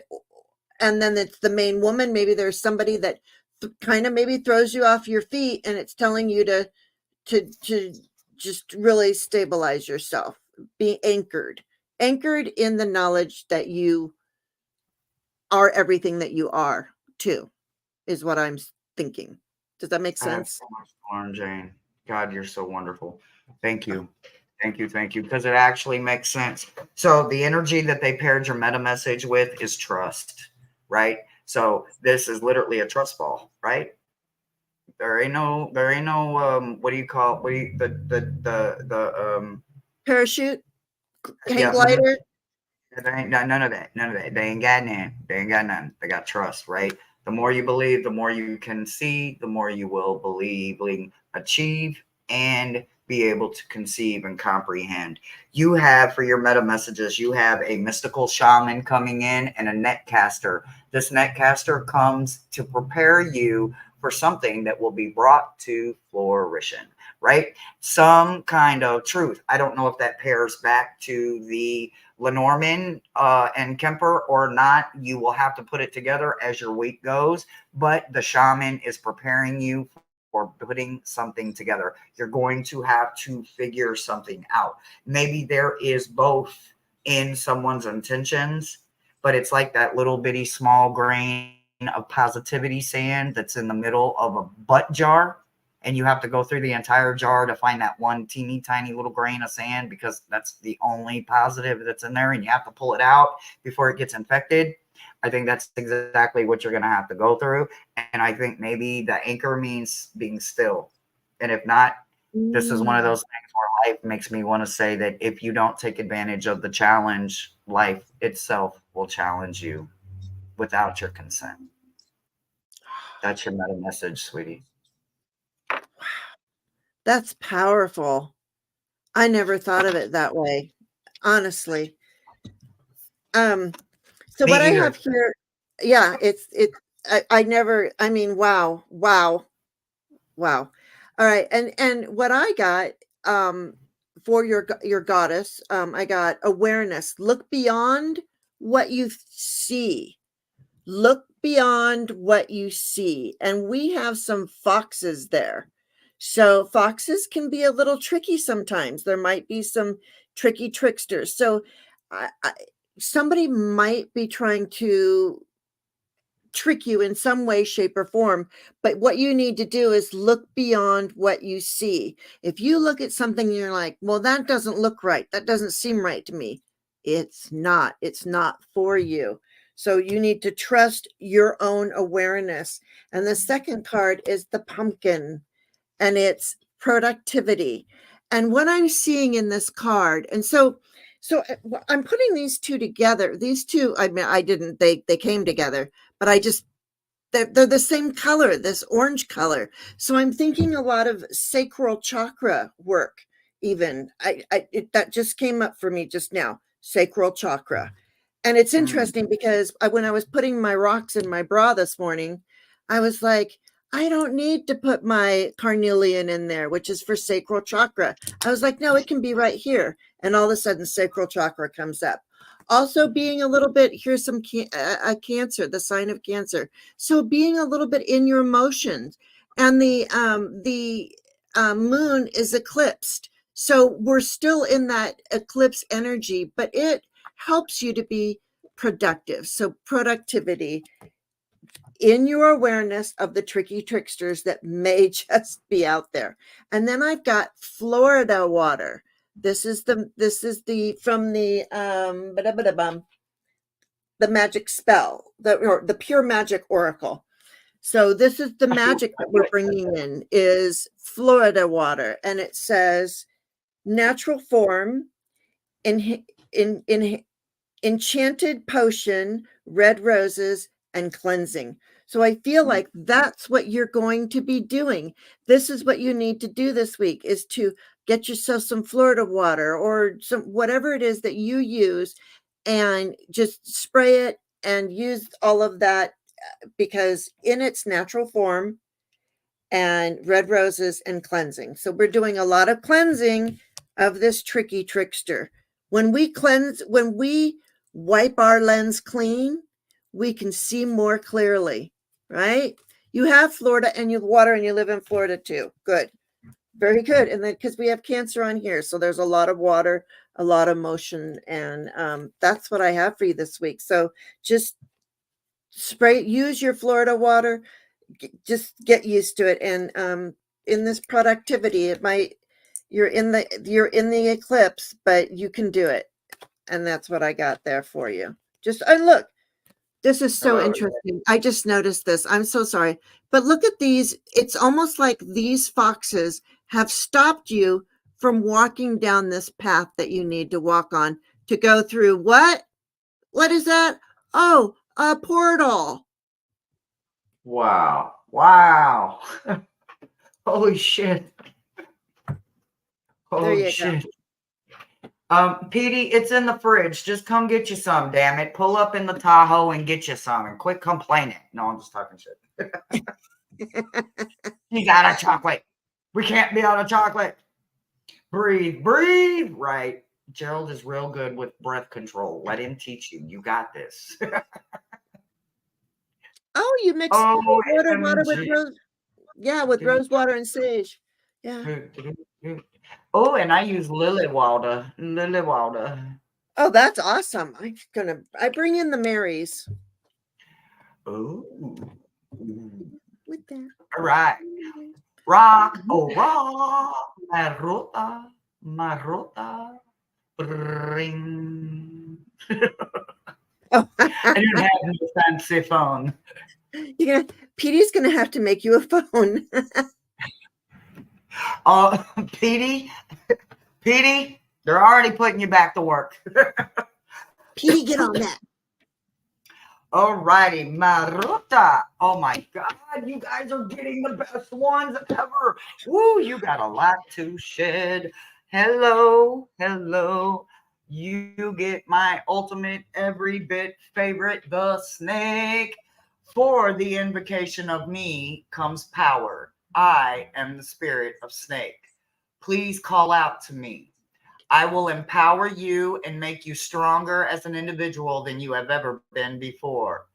and then it's the main woman. Maybe there's somebody that kind of maybe throws you off your feet and it's telling you to just really stabilize yourself, be anchored in the knowledge that you are everything that you are too, is what I'm thinking. Does that make I have sense? so much to learn, Jane. God, you're so wonderful. Thank you. Thank you, because it actually makes sense. So the energy that they paired your meta message with is trust, right? So this is literally a trust ball, right? There ain't no what do you call what do you the Parachute, hang yeah, mhm. glider. There ain't none of that. None of that. They ain't got none. They ain't got none. They got trust, right? The more you believe, the more you can see, the more you will believe, achieve, and be able to conceive and comprehend. You have for your meta messages, you have a mystical shaman coming in and a netcaster. This netcaster comes to prepare you for something that will be brought to flourish, right? Some kind of truth. I don't know if that pairs back to the Lenormand and Kemper or not. You will have to put it together as your week goes, but the shaman is preparing you for putting something together. You're going to have to figure something out. Maybe there is both in someone's intentions, but it's like that little bitty small grain of positivity sand that's in the middle of a butt jar, and you have to go through the entire jar to find that one teeny tiny little grain of sand because that's the only positive that's in there, and you have to pull it out before it gets infected. I think that's exactly what you're going to have to go through. And I think maybe the anchor means being still. And if not, this is one of Mm. those things where life makes me want to say that if you don't take advantage of the challenge, life itself will challenge you without your consent. That's your meta message, sweetie. That's powerful. I never thought of it that way, honestly. Um, so Me what I either. have here, yeah, I never, I mean, wow, wow, wow. All right. And what I got, um, for your goddess, I got awareness. Look beyond what you see. Look beyond what you see. And we have some foxes there. So foxes can be a little tricky sometimes. There might be some tricky tricksters. So I somebody might be trying to trick you in some way, shape, or form. But what you need to do is look beyond what you see. If you look at something and you're like, well, that doesn't look right, that doesn't seem right to me, it's not for you. So you need to trust your own awareness. And the second card is the pumpkin, and it's productivity. And what I'm seeing in this card, and I'm putting these two together. These two, I mean, I didn't, they came together, but I just, they're the same color, this orange color. So I'm thinking a lot of sacral chakra work. Even that just came up for me just now, sacral chakra. And it's Mm, interesting because when I was putting my rocks in my bra this morning, I was like, I don't need to put my carnelian in there, which is for sacral chakra. I was like, no, it can be right here. And all of a sudden, sacral chakra comes up. Also, being a little bit, here's some cancer, the sign of cancer. So being a little bit in your emotions, and the moon is eclipsed. So we're still in that eclipse energy, but it helps you to be productive. So productivity in your awareness of the tricky tricksters that may just be out there. And then I've got Florida water. This is the from the magic spell, the pure magic oracle. So this is the magic that we're bringing in is Florida water, and it says natural form in enchanted potion, red roses, and cleansing. So I feel mm, like that's what you're going to be doing. This is what you need to do this week is to get yourself some Florida water or some whatever it is that you use and just spray it and use all of that because in its natural form and red roses and cleansing. So we're doing a lot of cleansing of this tricky trickster. When we cleanse, when we wipe our lens clean, we can see more clearly, right? You have Florida and you have water and you live in Florida too. Good. Very good. And then because we have Cancer on here, so there's a lot of water, a lot of motion, and that's what I have for you this week. So just use your Florida water, just get used to it. And in this productivity, it might, You're in the eclipse, but you can do it. And that's what I got there for you. Just and look, this is so interesting. I just noticed this. I'm so sorry. But look at these. It's almost like these foxes have stopped you from walking down this path that you need to walk on to go through what? What is that? Oh, a portal. Wow. Wow. Holy shit. There Holy you shit. Petey, it's in the fridge. Just come get you some, damn it. Pull up in the Tahoe and get you some and quit complaining. No, I'm just talking shit. He's out of chocolate. We can't be out of chocolate. Breathe, breathe. Right. Gerald is real good with breath control. Let him teach you. You got this. Oh, you mix Oh, water with rose. Yeah, with rose water and sage. Yeah. Oh, and I use lily water. Lily water. Oh, that's awesome. I bring in the Marys. Oh. With that. All right. Rock, oh rock, marota, marota, ring. Oh. I don't have no fancy phone. Petey's gonna have to make you a phone. Petey, they're already putting you back to work. Petey, get on that. All righty, Maruta. Oh my God, you guys are getting the best ones ever. Woo, you got a lot to shed. Hello, hello. You get my ultimate every bit favorite, the snake. For the invocation of me comes power. I am the spirit of snake. Please call out to me. I will empower you and make you stronger as an individual than you have ever been before.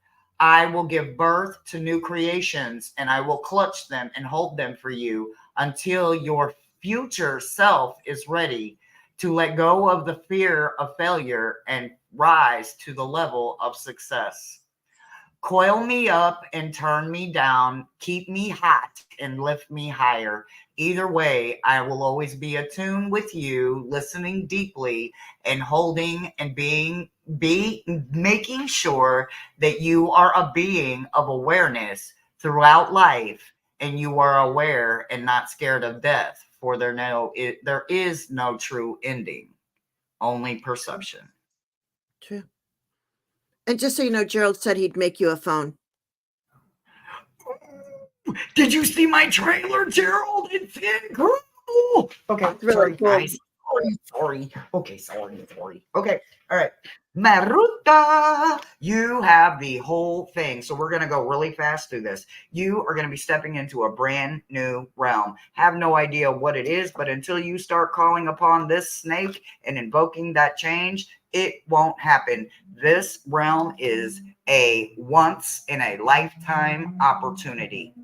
I will give birth to new creations and I will clutch them and hold them for you until your future self is ready to let go of the fear of failure and rise to the level of success. Coil me up and turn me down, keep me hot and lift me higher. Either way, I will always be attuned with you, listening deeply and holding and making sure that you are a being of awareness throughout life and you are aware and not scared of death, for there is no true ending, only perception. True. And just so you know, Gerald said he'd make you a phone. Did you see my trailer, Gerald? It's incredible. Okay, really sorry, cool. guys. Sorry. Okay, sorry. Okay, all right. Maruta, you have the whole thing. So we're going to go really fast through this. You are going to be stepping into a brand new realm. Have no idea what it is, but until you start calling upon this snake and invoking that change, it won't happen. This realm is a once in a lifetime opportunity.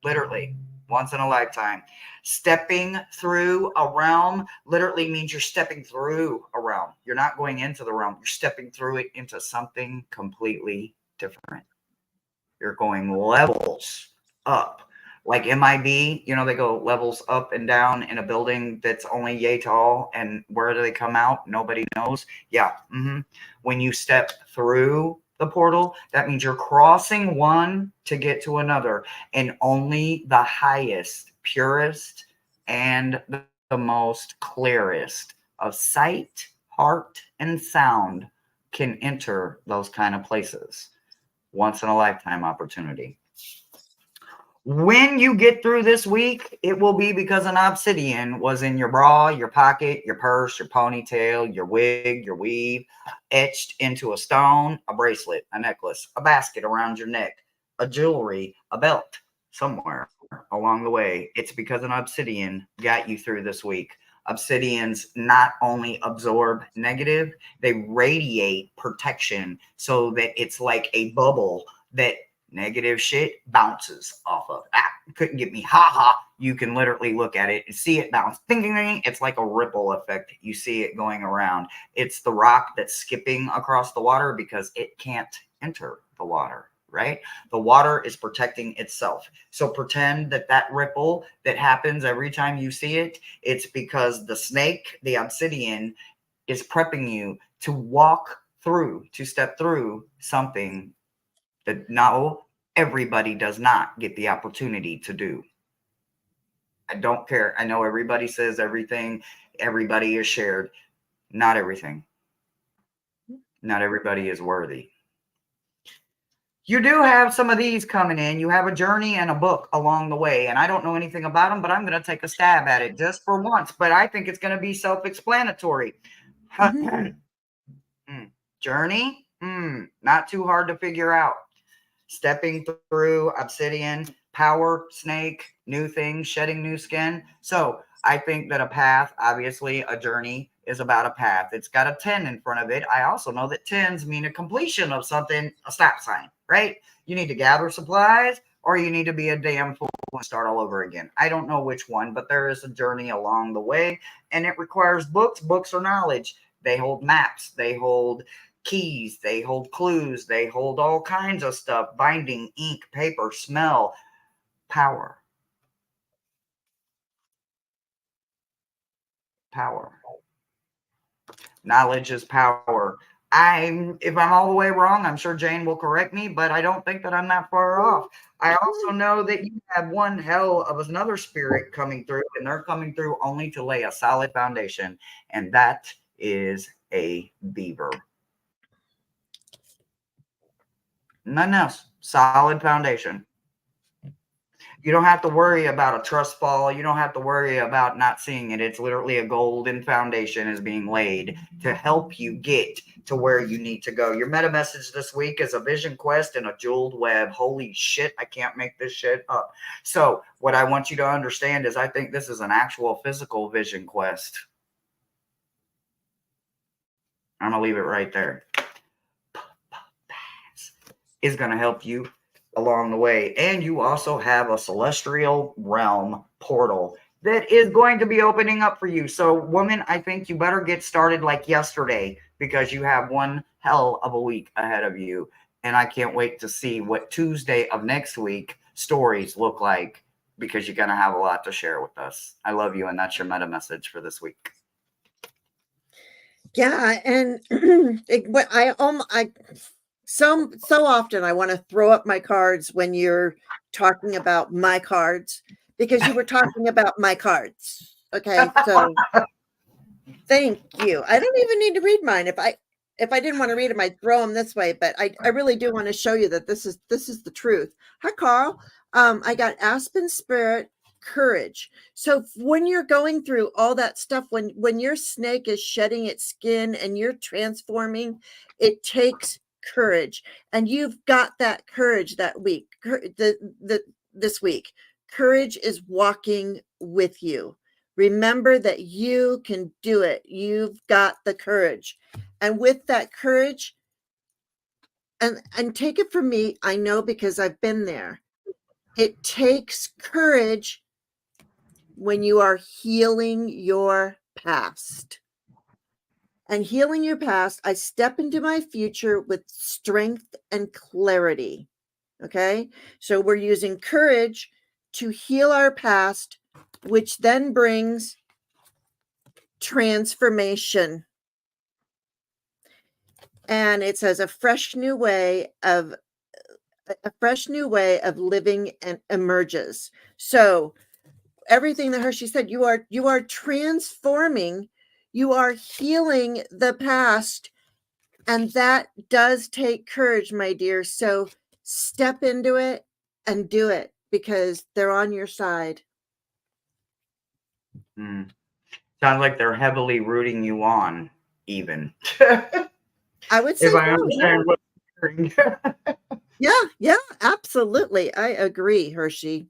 Literally, once in a lifetime. Stepping through a realm literally means you're stepping through a realm. You're not going into the realm. You're stepping through it into something completely different. You're going levels up. Like MIB, they go levels up and down in a building that's only yay tall. And where do they come out? Nobody knows. Yeah. When you step through the portal, that means you're crossing one to get to another. And only the highest, purest, and the most clearest of sight, heart, and sound can enter those kind of places. Once in a lifetime opportunity. When you get through this week, it will be because an obsidian was in your bra, your pocket, your purse, your ponytail, your wig, your weave, etched into a stone, a bracelet, a necklace, a basket around your neck, a jewelry, a belt, somewhere along the way. It's because an obsidian got you through this week. Obsidians not only absorb negative, they radiate protection so that it's like a bubble that negative shit bounces off of. Couldn't get me. Ha ha. You can literally look at it and see it bounce. Ding, ding, ding. It's like a ripple effect. You see it going around. It's the rock that's skipping across the water because it can't enter the water. right? The water is protecting itself. So pretend that that ripple that happens every time you see it, it's because the snake, the obsidian, is prepping you to walk through, to step through something that no, everybody does not get the opportunity to do. I don't care. I know everybody says everything, everybody is shared. Not everything. Not everybody is worthy. You do have some of these coming in. You have a journey and a book along the way. And I don't know anything about them, but I'm going to take a stab at it just for once. But I think it's going to be self explanatory. Journey, not too hard to figure out. Stepping through obsidian, power, snake, new things, shedding new skin. So I think that a path, obviously, a journey is about a path. It's got a 10 in front of it. I also know that 10s mean a completion of something, a stop sign, right? You need to gather supplies or you need to be a damn fool and start all over again. I don't know which one, but there is a journey along the way and it requires books. Books are knowledge. They hold maps. They hold keys, they hold clues, they hold all kinds of stuff, binding, ink, paper, smell, power. Power. Knowledge is power. If I'm all the way wrong, I'm sure Jane will correct me, but I don't think that I'm that far off. I also know that you have one hell of another spirit coming through, and they're coming through only to lay a solid foundation, and that is a beaver. Nothing else. Solid foundation. You don't have to worry about a trust fall. You don't have to worry about not seeing it. It's literally a golden foundation is being laid to help you get to where you need to go. Your meta message this week is a vision quest and a jeweled web. Holy shit, I can't make this shit up. So what I want you to understand is I think this is an actual physical vision quest. I'm going to leave it right there. Is going to help you along the way. And you also have a celestial realm portal that is going to be opening up for you. So, woman, I think you better get started like yesterday because you have one hell of a week ahead of you. And I can't wait to see what Tuesday of next week stories look like because you're going to have a lot to share with us. I love you. And that's your meta message for this week. Yeah. And so often I want to throw up my cards when you're talking about my cards because you were talking about my cards. Okay, so thank you. I don't even need to read mine. If I didn't want to read them, I'd throw them this way. But I really do want to show you that this is the truth. Hi, Carl. I got Aspen Spirit, courage. So when you're going through all that stuff, when your snake is shedding its skin and you're transforming, it takes courage, and you've got that courage that week. This week, courage is walking with you. Remember that you can do it. You've got the courage, and with that courage, and take it from me, I know because I've been there. It takes courage when you are healing your past. And healing your past, I step into my future with strength and clarity. Okay? So we're using courage to heal our past, which then brings transformation. And it says a fresh new way of living and emerges. So everything that Hershey said, you are transforming, you are healing the past, and that does take courage, my dear. So step into it and do it because they're on your side. Sounds like they're heavily rooting you on, even. I would say if I understand what you're hearing. Yeah, absolutely. I agree, Hershey.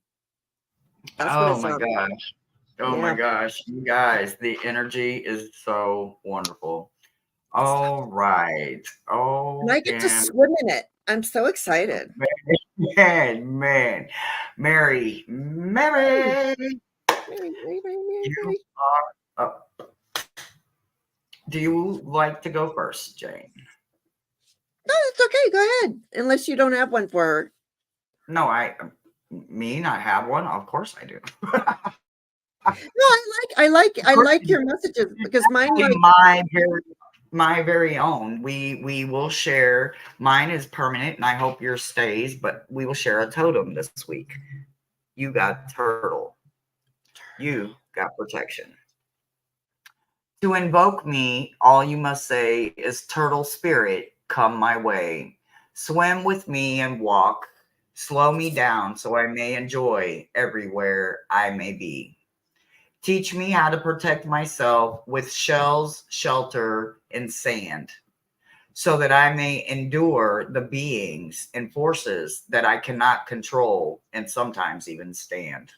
That's what Oh it's my on. gosh. Oh my gosh. You guys, the energy is so wonderful. All right. Oh, And I get to swim in it. I'm so excited. man. Mary. Mary. You are up. Do you like to go first, Jane? No, it's okay. Go ahead. Unless you don't have one for her. No, me not have one? Of course I do. No, I like your messages because mine like My very own. We will share. Mine is permanent, and I hope yours stays. But we will share a totem this week. You got turtle. You got protection. To invoke me, all you must say is, turtle spirit, come my way. Swim with me and walk. Slow me down so I may enjoy everywhere I may be. Teach me how to protect myself with shells, shelter, and sand, so that I may endure the beings and forces that I cannot control and sometimes even stand.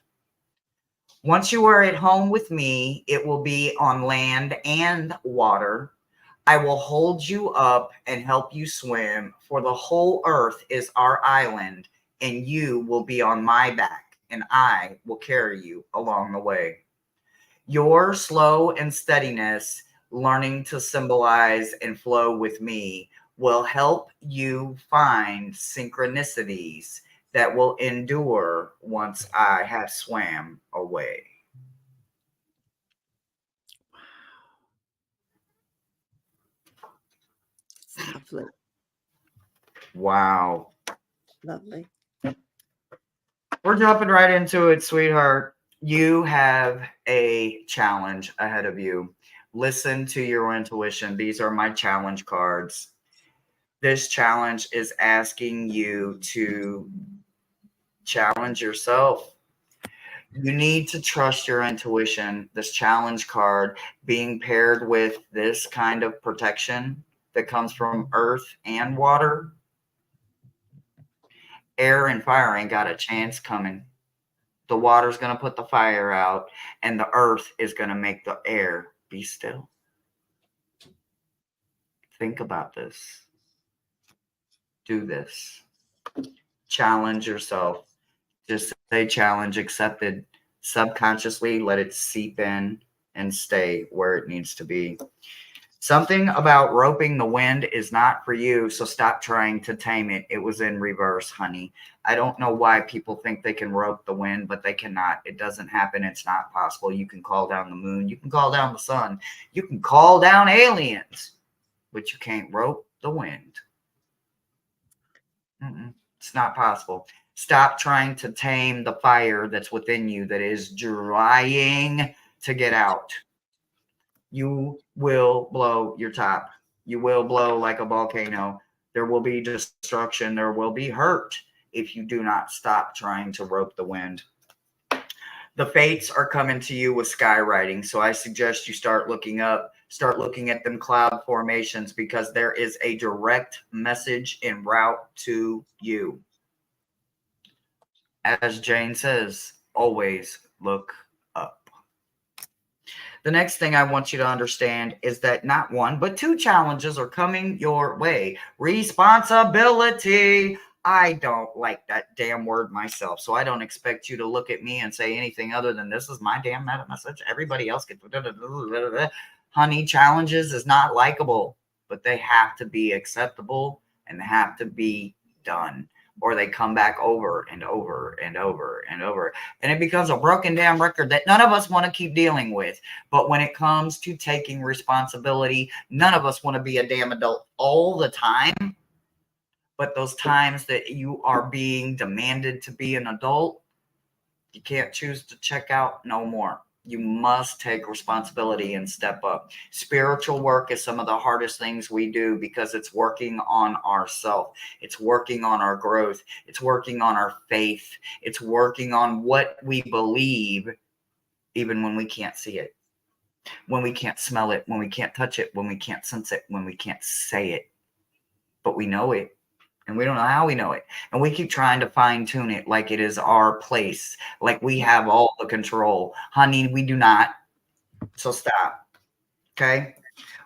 Once you are at home with me, it will be on land and water. I will hold you up and help you swim, for the whole earth is our island, and you will be on my back, and I will carry you along the way. Your slow and steadiness, learning to symbolize and flow with me, will help you find synchronicities that will endure once I have swam away. lovely. Wow. Lovely. We're jumping right into it, sweetheart. You have a challenge ahead of you. Listen to your intuition. These are my challenge cards. This challenge is asking you to challenge yourself. You need to trust your intuition. This challenge card being paired with this kind of protection that comes from earth and water, air and fire ain't got a chance coming. The water's going to put the fire out, and the earth is going to make the air be still. Think about this. Do this. Challenge yourself. Just say challenge accepted. Subconsciously, let it seep in and stay where it needs to be. Something about roping the wind is not for you, so stop trying to tame it. It was in reverse, honey. I don't know why people think they can rope the wind, but they cannot. It doesn't happen. It's not possible. You can call down the moon. You can call down the sun. You can call down aliens, but you can't rope the wind. It's not possible. Stop trying to tame the fire that's within you that is trying to get out. You will blow your top. You will blow like a volcano. There will be destruction. There will be hurt if you do not stop trying to rope the wind. The fates are coming to you with skywriting. So I suggest you start looking up, start looking at them cloud formations, because there is a direct message en route to you. As Jane says, always look up. The next thing I want you to understand is that not one, but two challenges are coming your way. Responsibility. I don't like that damn word myself, so I don't expect you to look at me and say anything other than, this is my damn meta message. Everybody else can. Honey, challenges is not likable, but they have to be acceptable and they have to be done, or they come back over and over and over and over. And it becomes a broken down record that none of us want to keep dealing with. But when it comes to taking responsibility, none of us want to be a damn adult all the time. But those times that you are being demanded to be an adult, you can't choose to check out no more. You must take responsibility and step up. Spiritual work is some of the hardest things we do, because it's working on ourselves. It's working on our growth. It's working on our faith. It's working on what we believe, even when we can't see it, when we can't smell it, when we can't touch it, when we can't sense it, when we can't say it. But we know it. And we don't know how we know it. And we keep trying to fine tune it like it is our place, like we have all the control. Honey, we do not. So stop. Okay.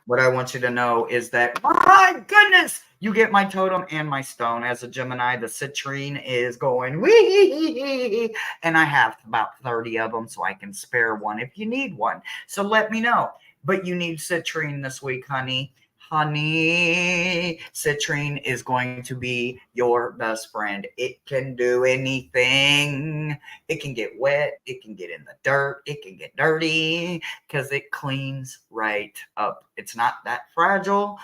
What I want you to know is that, my goodness, you get my totem and my stone. As a Gemini, the citrine is going wee, and I have about 30 of them, so I can spare one if you need one. So let me know. But you need citrine this week, honey. honey, citrine is going to be your best friend. It can do anything. It can get wet. It can get in the dirt. It can get dirty because it cleans right up. It's not that fragile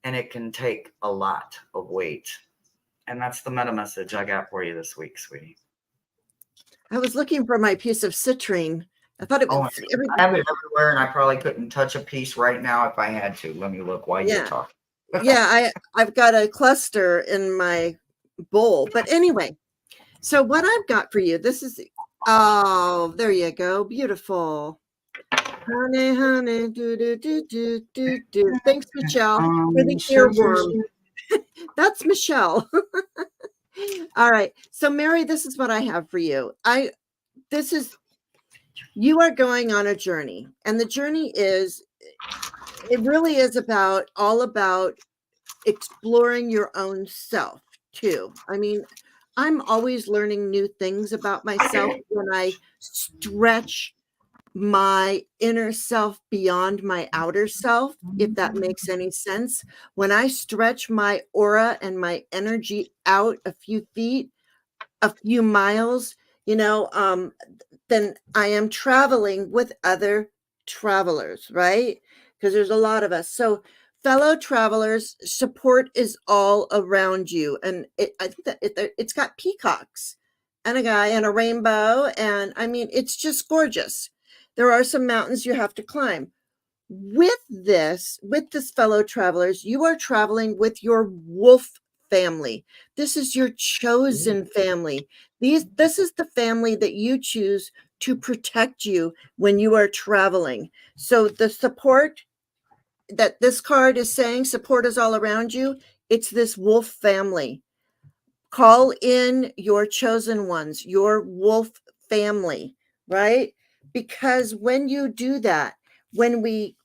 and it can take a lot of weight. And that's the meta message I got for you this week, sweetie. I was looking for my piece of citrine. I thought it Oh, was I have it everywhere, and I probably couldn't touch a piece right now if I had to. Let me look while you're yeah. talking. I've got a cluster in my bowl. But anyway, so what I've got for you, this is, oh, there you go. Beautiful. Honey, honey, do, do, do, do, do, do. Thanks, Michelle, for the earworm. That's Michelle. All right. So, Mary, this is what I have for you. You are going on a journey, and the journey it really is all about exploring your own self too. I mean, I'm always learning new things about myself when I stretch my inner self beyond my outer self, if that makes any sense. When I stretch my aura and my energy out a few feet, a few miles, then I am traveling with other travelers, right? Because there's a lot of us. So, fellow travelers, support is all around you. And I think that it's got peacocks and a guy and a rainbow. And I mean, it's just gorgeous. There are some mountains you have to climb. With this fellow travelers, you are traveling with your wolf family. This is your chosen family. This is the family that you choose to protect you when you are traveling. So the support that this card is saying, support is all around you. It's this wolf family. Call in your chosen ones, your wolf family, right? Because when you do that, when we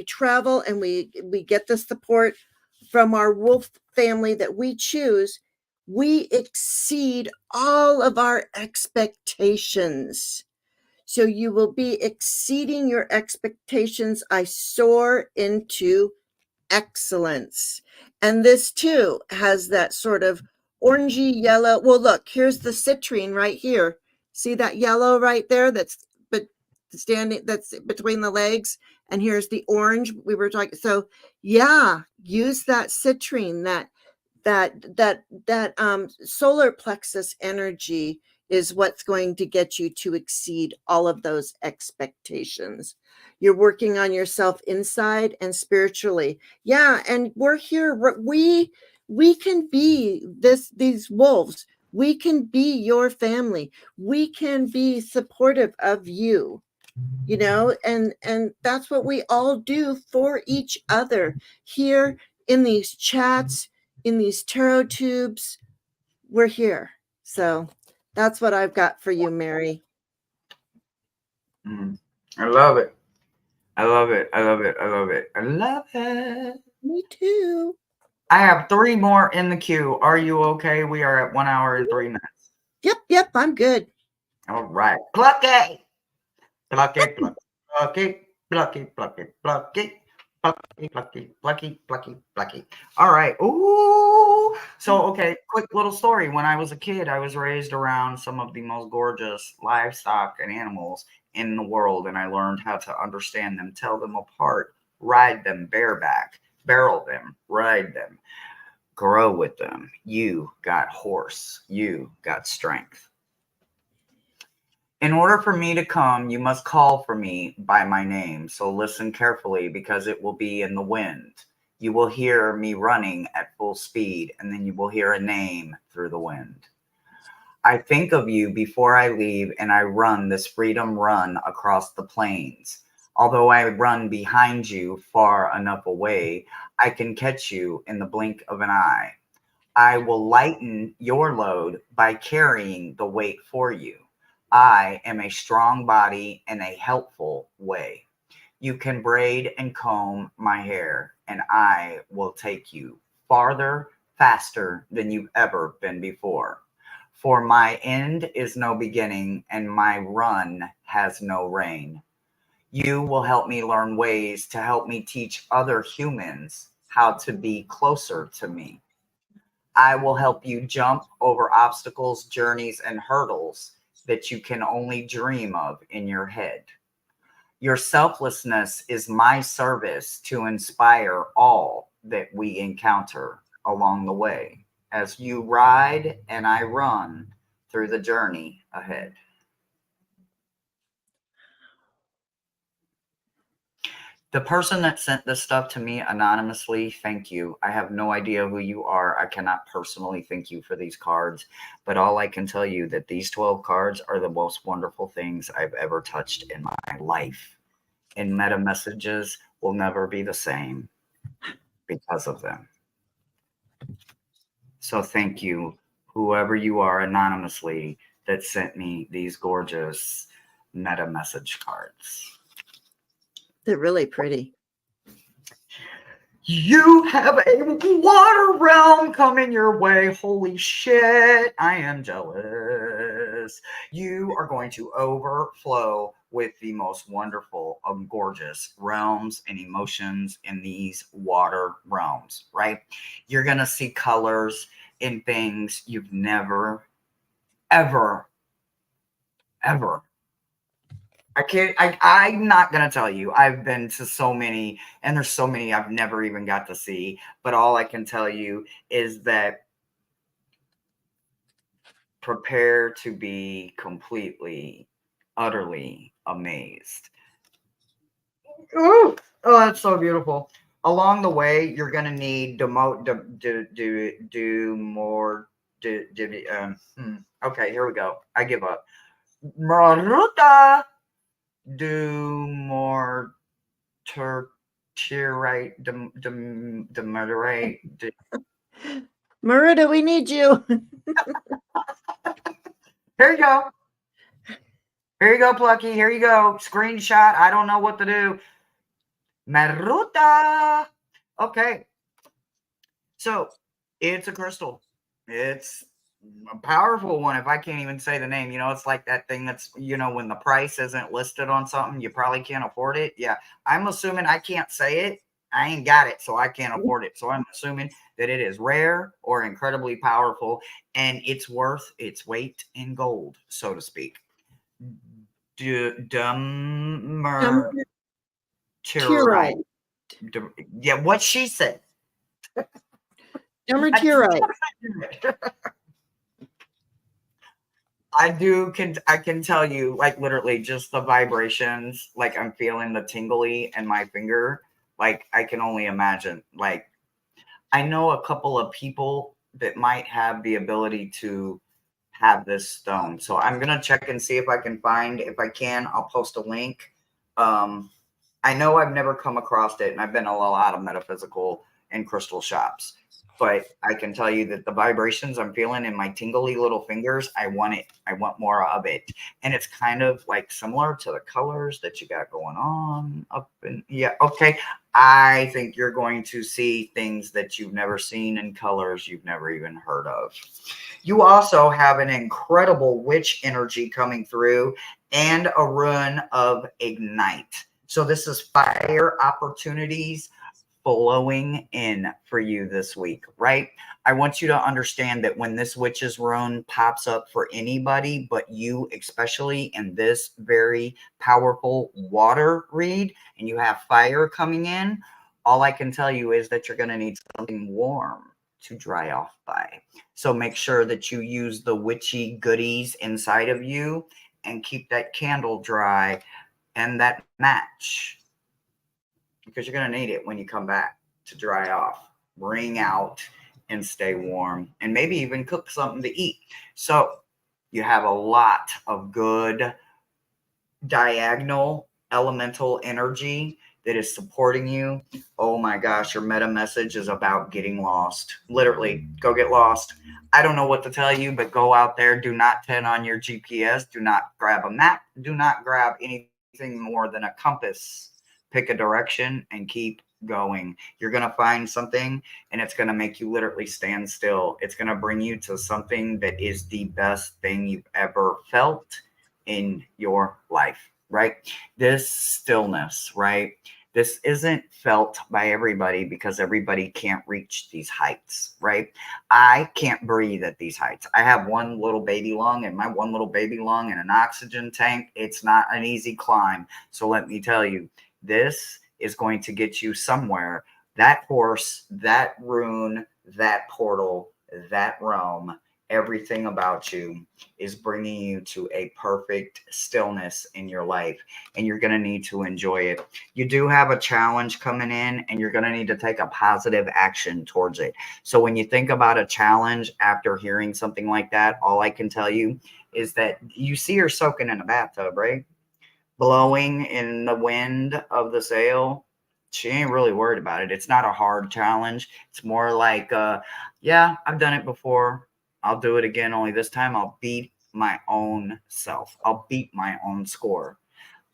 travel and we get the support from our wolf family that we choose, we exceed all of our expectations. So you will be exceeding your expectations. I soar into excellence. And this too has that sort of orangey yellow. Well, look, here's the citrine right here. See that yellow right there that's between the legs, and here's the orange we were talking. So yeah, use that citrine, that solar plexus energy is what's going to get you to exceed all of those expectations. You're working on yourself inside and spiritually. Yeah, and we're here. We can be these wolves. We can be your family. We can be supportive of you. And that's what we all do for each other here in these chats, in these tarot tubes. We're here. So that's what I've got for you, Mary. I love it. I love it. I love it. I love it. I love it. Me too. I have 3 more in the queue. Are you okay? We are at 1 hour and 3 minutes. Yep, I'm good. All right. Pluck it. Pluck it, pluck it, pluck it, pluck it, pluck it, pluck it. Plucky, plucky, plucky, plucky, plucky. All right. Ooh. So, okay, quick little story. When I was a kid, I was raised around some of the most gorgeous livestock and animals in the world, and I learned how to understand them, tell them apart, ride them bareback, barrel them, ride them, grow with them. You got horse. You got strength. In order for me to come, you must call for me by my name. So listen carefully because it will be in the wind. You will hear me running at full speed, and then you will hear a name through the wind. I think of you before I leave, and I run this freedom run across the plains. Although I run behind you far enough away, I can catch you in the blink of an eye. I will lighten your load by carrying the weight for you. I am a strong body in a helpful way. You can braid and comb my hair, and I will take you farther, faster than you've ever been before. For my end is no beginning, and my run has no reign. You will help me learn ways to help me teach other humans how to be closer to me. I will help you jump over obstacles, journeys, and hurdles that you can only dream of in your head. Your selflessness is my service to inspire all that we encounter along the way as you ride and I run through the journey ahead. The person that sent this stuff to me anonymously, thank you. I have no idea who you are. I cannot personally thank you for these cards, but all I can tell you that these 12 cards are the most wonderful things I've ever touched in my life. And meta messages will never be the same because of them. So thank you, whoever you are anonymously that sent me these gorgeous meta message cards. They're really pretty. You have a water realm coming your way. Holy shit, I am jealous. You are going to overflow with the most wonderful, gorgeous realms and emotions in these water realms, right? You're going to see colors in things you've never, ever, ever. I'm not going to tell you. I've been to so many, and there's so many I've never even got to see. But all I can tell you is that prepare to be completely, utterly amazed. Ooh, oh, that's so beautiful. Along the way, you're going to need do more. Okay, here we go. I give up. Maruta do more tertiary demerite. Marita, we need you. Here you go. Here you go, Plucky. Here you go. Screenshot. I don't know what to do. Maruta. Okay. So it's a crystal. It's a powerful one. If I can't even say the name, it's like that thing that's, when the price isn't listed on something, you probably can't afford it. Yeah. I'm assuming I can't say it. I ain't got it, so I can't afford it. So I'm assuming that it is rare or incredibly powerful, and it's worth its weight in gold, so to speak. Dumber. Yeah, what she said. Demertirite. I can tell you, like, literally just the vibrations, like I'm feeling the tingly in my finger. Like, I can only imagine. Like, I know a couple of people that might have the ability to have this stone. So I'm gonna check and see if I can find. If I can, I'll post a link. I know I've never come across it, and I've been a lot of metaphysical and crystal shops. But I can tell you that the vibrations I'm feeling in my tingly little fingers, I want it. I want more of it. And it's kind of like similar to the colors that you got going on up in, yeah, okay. I think you're going to see things that you've never seen in colors you've never even heard of. You also have an incredible witch energy coming through and a rune of ignite. So this is fire opportunities flowing in for you this week, right? I want you to understand that when this witch's rune pops up for anybody, but you, especially in this very powerful water read, and you have fire coming in, all I can tell you is that you're going to need something warm to dry off by. So make sure that you use the witchy goodies inside of you and keep that candle dry and that match, because you're going to need it when you come back to dry off, bring out, and stay warm, and maybe even cook something to eat. So you have a lot of good diagonal elemental energy that is supporting you. Oh my gosh, your meta message is about getting lost. Literally, go get lost. I don't know what to tell you, but go out there. Do not turn on your GPS. Do not grab a map. Do not grab anything more than a compass. Pick a direction and keep going. You're going to find something, and it's going to make you literally stand still. It's going to bring you to something that is the best thing you've ever felt in your life. right? This stillness, right? This isn't felt by everybody because everybody can't reach these heights, right? I can't breathe at these heights. I have one little baby lung, and my one little baby lung in an oxygen tank. It's not an easy climb. So let me tell you, this is going to get you somewhere. That horse, that rune, that portal, that realm, everything about you is bringing you to a perfect stillness in your life, and you're going to need to enjoy it. You do have a challenge coming in, and you're going to need to take a positive action towards it. So when you think about a challenge after hearing something like that, all I can tell you is that you see her soaking in a bathtub, right? Blowing in the wind of the sail. She ain't really worried about it. It's not a hard challenge. It's more like, yeah, I've done it before. I'll do it again, only this time I'll beat my own self. I'll beat my own score.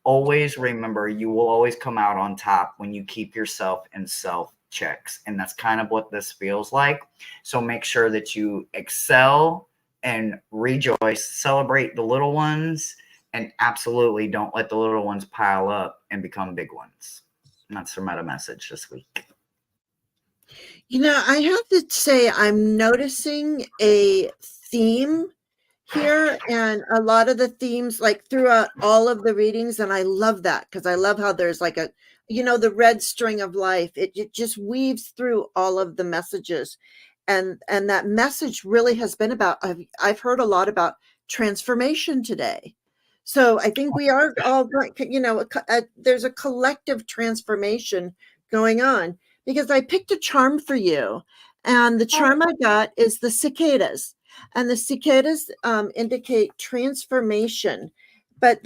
Always remember, you will always come out on top when you keep yourself in self checks. And that's kind of what this feels like. So make sure that you excel and rejoice, celebrate the little ones, and absolutely don't let the little ones pile up and become big ones. And that's the meta message this week. You know, I have to say, I'm noticing a theme here, and a lot of the themes, like throughout all of the readings, and I love that because I love how there's like a, you know, the red string of life. It just weaves through all of the messages, and that message really has been about. I've heard a lot about transformation today, so I think we are all, you know, there's a collective transformation going on, because I picked a charm for you, and the charm I got is the cicadas. And the cicadas indicate transformation, but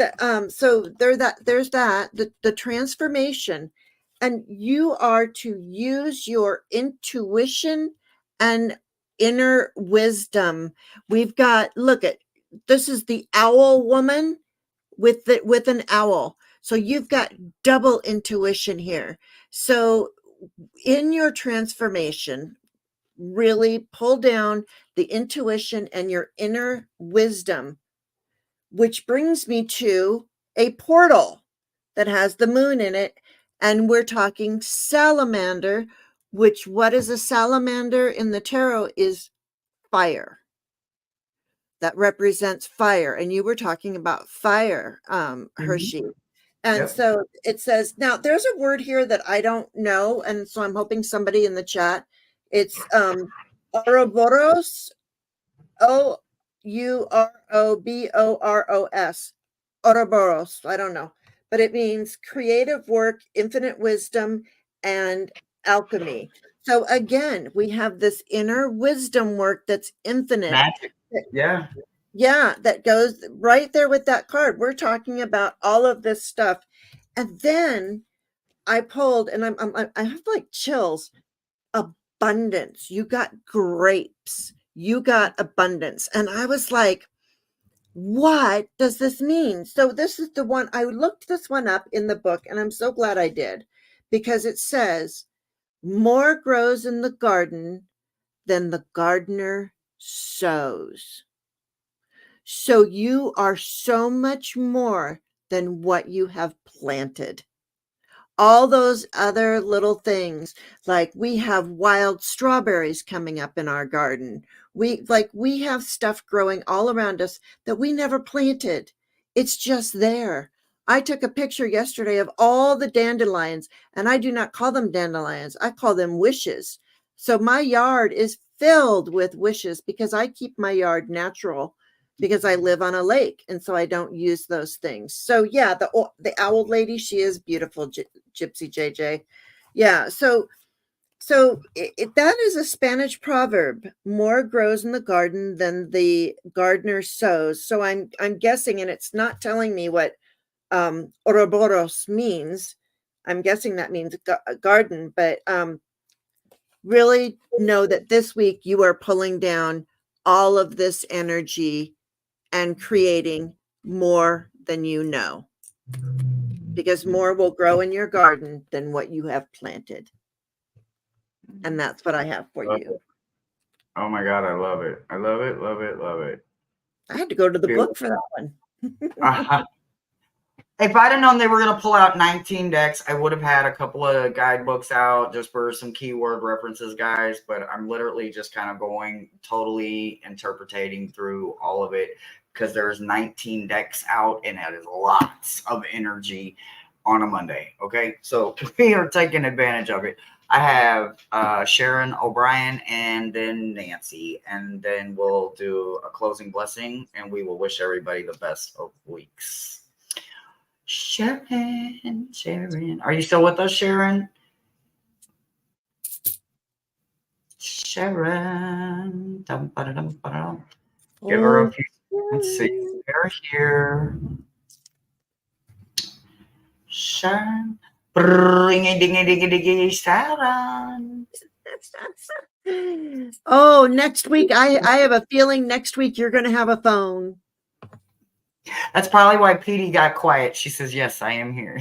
so there's the transformation, and you are to use your intuition and inner wisdom. We've got, look at, this is the owl woman with an owl, so you've got double intuition here. So in your transformation, really pull down the intuition and your inner wisdom, which brings me to a portal that has the moon in it. And we're talking salamander, which, what is a salamander in the tarot, is fire. That represents fire. And you were talking about fire, Hershey. And Yep. so it says, now there's a word here that I don't know. And so I'm hoping somebody in the chat, it's Ouroboros, Ouroboros, Ouroboros. I don't know, but it means creative work, infinite wisdom, and alchemy. So again, we have this inner wisdom work that's infinite. Magic. Yeah. Yeah, that goes right there with that card. We're talking about all of this stuff. And then I pulled, and I have like chills. Abundance. You got grapes. You got abundance. And I was like, what does this mean? So this is the one, I looked this one up in the book, and I'm so glad I did, because it says, more grows in the garden than the gardener sows. So you are so much more than what you have planted. All those other little things, like we have wild strawberries coming up in our garden. We have stuff growing all around us that we never planted. It's just there. I took a picture yesterday of all the dandelions, and I do not call them dandelions. I call them wishes. So my yard is filled with wishes because I keep my yard natural, because I live on a lake, and so I don't use those things. So yeah, the owl lady, she is beautiful, Gypsy JJ. Yeah, so that is a Spanish proverb. More grows in the garden than the gardener sows. So I'm guessing, and it's not telling me what Ouroboros means. I'm guessing that means garden, but really know that this week you are pulling down all of this energy and creating more than you know, because more will grow in your garden than what you have planted. And that's what I have for you. Oh my God, I love it. I love it, love it, love it. I had to go to the book for that one. If I'd have known they were going to pull out 19 decks, I would have had a couple of guidebooks out just for some keyword references, guys. But I'm literally just kind of going totally interpreting through all of it because there's 19 decks out and that is lots of energy on a Monday. Okay. So we are taking advantage of it. I have Sharon O'Brien and then Nancy, and then we'll do a closing blessing and we will wish everybody the best of weeks. Sharon. Are you still with us, Sharon? Sharon. Dum, ba-da-dum, ba-da-dum. Give her a few. Let's see. They're here. Sharon. Bring-a-ding-a-ding-a-ding-a, Sharon. Oh, next week I have a feeling next week you're going to have a phone. That's probably why Petey got quiet. She says, "Yes, I am here."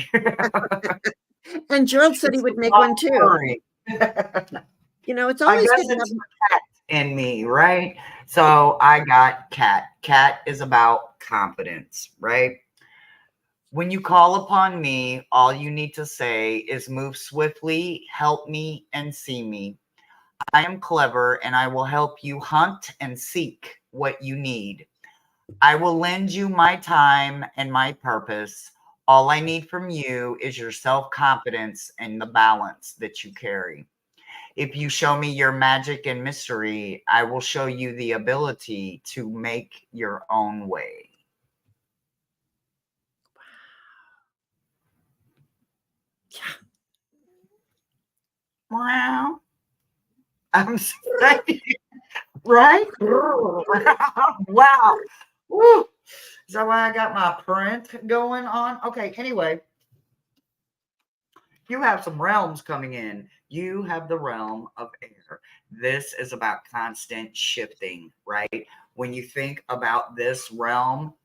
And Gerald said he would make one too. You know, it's always good to have cat in me, right? So I got Cat. Cat is about confidence, right? When you call upon me, all you need to say is move swiftly, help me, and see me. I am clever and I will help you hunt and seek what you need. I will lend you my time and my purpose. All I need from you is your self-confidence and the balance that you carry. If you show me your magic and mystery, I will show you the ability to make your own way. Yeah. Wow. I'm sorry. Right? Wow. Woo. Is that why I got my print going on? Okay, anyway. You have some realms coming in. You have the realm of air. This is about constant shifting, right? When you think about this realm,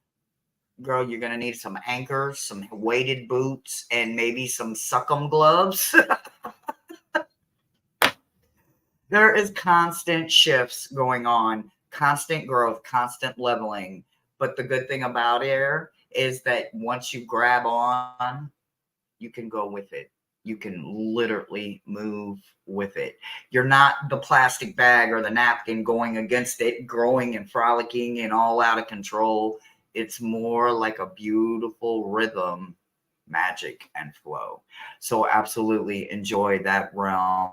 girl, you're going to need some anchors, some weighted boots, and maybe some suckum gloves. There is constant shifts going on, constant growth, constant leveling. But the good thing about air is that once you grab on, you can go with it. You can literally move with it. You're not the plastic bag or the napkin going against it, growing and frolicking and all out of control. It's more like a beautiful rhythm, magic, and flow. So, absolutely enjoy that realm.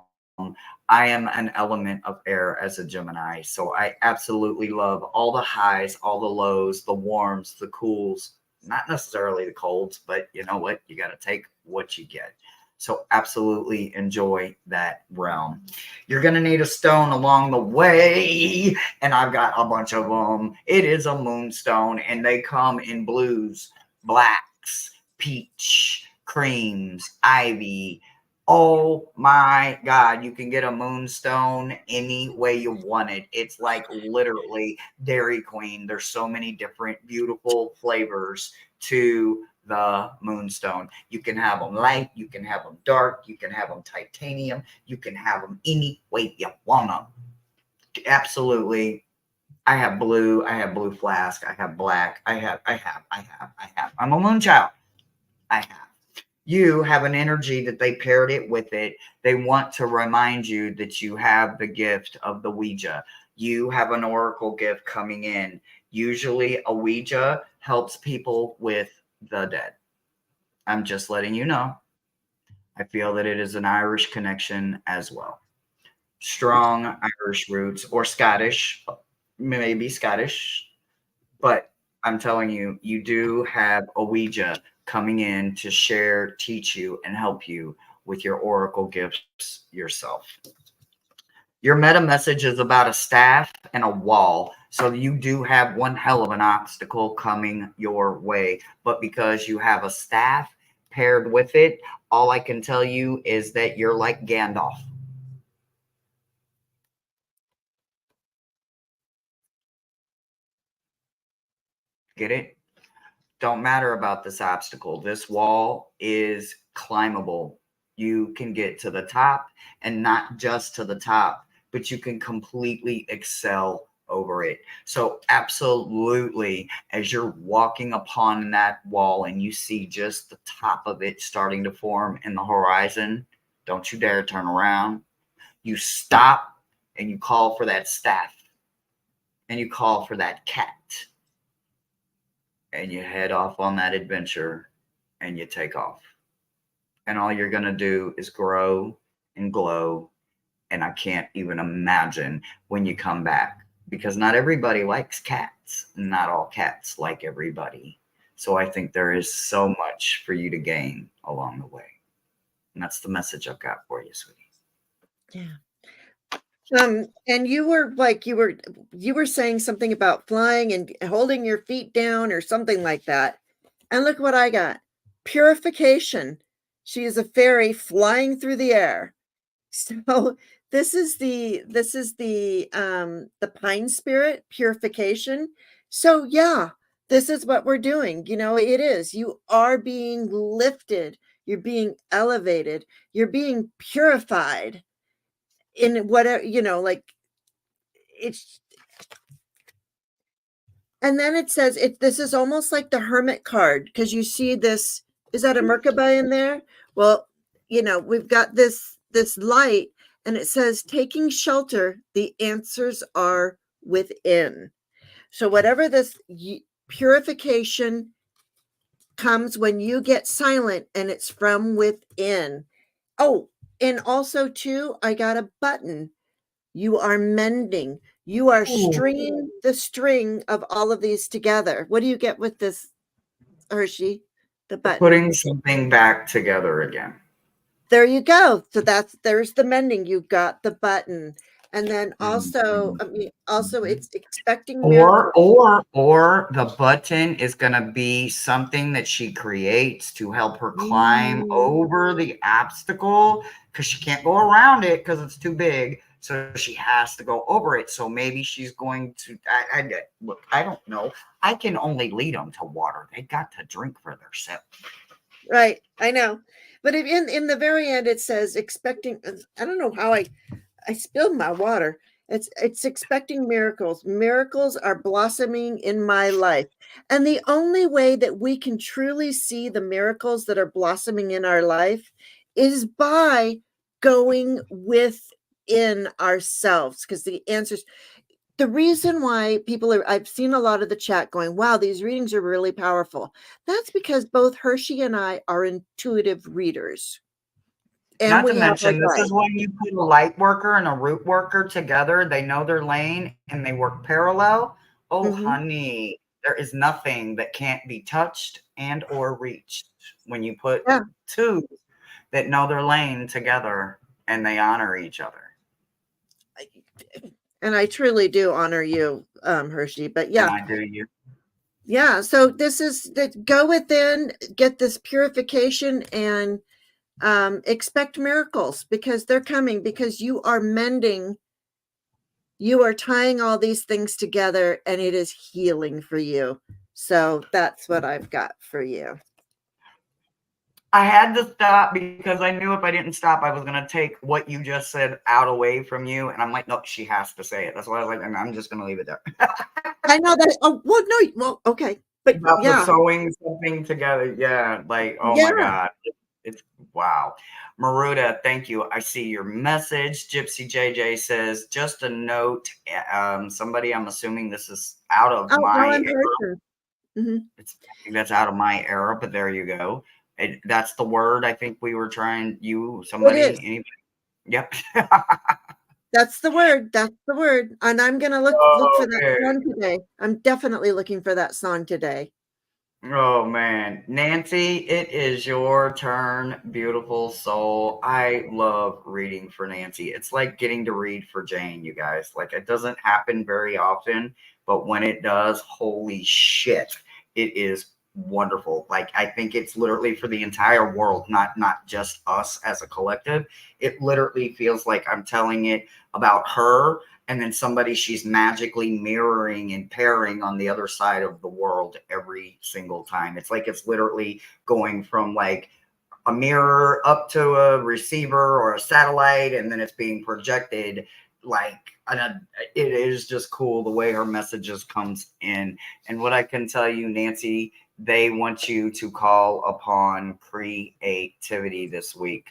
I am an element of air as a Gemini. So, I absolutely love all the highs, all the lows, the warms, the cools, not necessarily the colds, but you know what? You got to take what you get. So absolutely enjoy that realm. You're going to need a stone along the way, and I've got a bunch of them. It is a moonstone, and they come in blues, blacks, peach, creams, ivy. Oh my God, you can get a moonstone any way you want it. It's like literally Dairy Queen. There's so many different beautiful flavors to the moonstone. You can have them light, you can have them dark, you can have them titanium, you can have them any way you want them. Absolutely. I have blue flask, I have black, I have. I'm a moon child. I have. You have an energy that they paired it with it. They want to remind you that you have the gift of the Ouija. You have an oracle gift coming in. Usually a Ouija helps people with the dead. I'm just letting you know. I feel that it is an Irish connection as well. Strong Irish roots or Scottish, maybe Scottish, but I'm telling you, you do have a Ouija coming in to share, teach you, and help you with your oracle gifts yourself. Your meta message is about a staff and a wall. So you do have one hell of an obstacle coming your way. But because you have a staff paired with it, all I can tell you is that you're like Gandalf. Get it? Don't matter about this obstacle. This wall is climbable. You can get to the top, and not just to the top, but you can completely excel over it. So absolutely, as you're walking upon that wall and you see just the top of it starting to form in the horizon, don't you dare turn around. You stop and you call for that staff and you call for that cat and you head off on that adventure and you take off. And all you're going to do is grow and glow. And I can't even imagine when you come back, because not everybody likes cats. Not all cats like everybody. So I think there is so much for you to gain along the way. And that's the message I've got for you, sweetie. Yeah. And you were saying something about flying and holding your feet down or something like that. And look what I got. Purification. She is a fairy flying through the air. So this is the pine spirit, purification. So yeah, this is what we're doing. You know, it is. You are being lifted, you're being elevated, you're being purified in whatever, you know, like it's. And then it says this is almost like the hermit card, because you see this. Is that a Merkaba in there? Well, you know, we've got this light, and it says taking shelter, the answers are within. So whatever this purification comes when you get silent, and it's from within. Oh, and also too, I got a button. You are mending. You are stringing the string of all of these together. What do you get with this, Hershey? The button. Putting something back together again. There you go. So there's the mending. You've got the button. And then also, it's expecting miracles. Or the button is gonna be something that she creates to help her climb over the obstacle, because she can't go around it because it's too big. So she has to go over it. So maybe she's going to. Look, I don't know. I can only lead them to water. They got to drink for themselves. Right, I know. But in the very end, it says expecting. I don't know how I spilled my water. It's expecting miracles. Miracles are blossoming in my life. And the only way that we can truly see the miracles that are blossoming in our life is by going within ourselves, because the answers. The reason why I've seen a lot of the chat going, wow, these readings are really powerful. That's because both Hershey and I are intuitive readers. And Not to we have our mention, this guide. is when you put a light worker and a root worker together. They know their lane and they work parallel. Oh, honey, there is nothing that can't be touched and or reached when you put two that know their lane together and they honor each other. And I truly do honor you, Hershey. But yeah. And I do you. Yeah. So this is that, go within, get this purification, and expect miracles, because they're coming, because you are mending. You are tying all these things together, and it is healing for you. So that's what I've got for you. I had to stop because I knew if I didn't stop, I was going to take what you just said out away from you. And I'm like, no, she has to say it. That's why I was like, I'm just going to leave it there. I know that. Oh, well, no. Well, okay. But about yeah. the sewing something together. Yeah. Like, oh my God. It's wow. Maruda, thank you. I see your message. Gypsy JJ says, just a note. Somebody, I'm assuming this is out of my era. I think that's out of my era, but there you go. That's the word I think we were trying. Somebody, anybody? Yep. That's the word. That's the word. And I'm going to look for that song today. I'm definitely looking for that song today. Oh, man. Nancy, it is your turn, beautiful soul. I love reading for Nancy. It's like getting to read for Jane, you guys. Like, it doesn't happen very often, but when it does, holy shit, it is wonderful. Like, I think it's literally for the entire world, not just us as a collective. It literally feels like I'm telling it about her, and then somebody she's magically mirroring and pairing on the other side of the world every single time. It's like it's literally going from like a mirror up to a receiver or a satellite, and then it's being projected like it is just cool the way her messages comes in. And what I can tell you, Nancy, they want you to call upon creativity this week.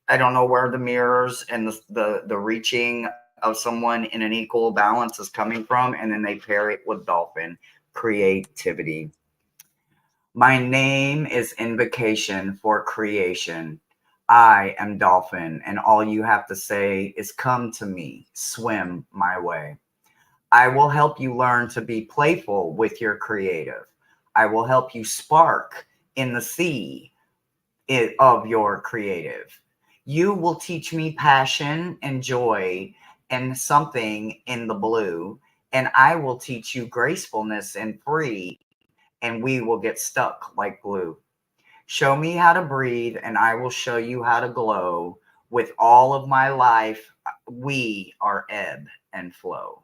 I don't know where the mirrors and the reaching of someone in an equal balance is coming from, and then they pair it with dolphin creativity. My name is invocation for creation. I am dolphin, and all you have to say is come to me, swim my way. I will help you learn to be playful with your creative. I will help you spark in the sea of your creative. You will teach me passion and joy and something in the blue, and I will teach you gracefulness and free, and we will get stuck like glue. Show me how to breathe, and I will show you how to glow. With all of my life, we are ebb and flow.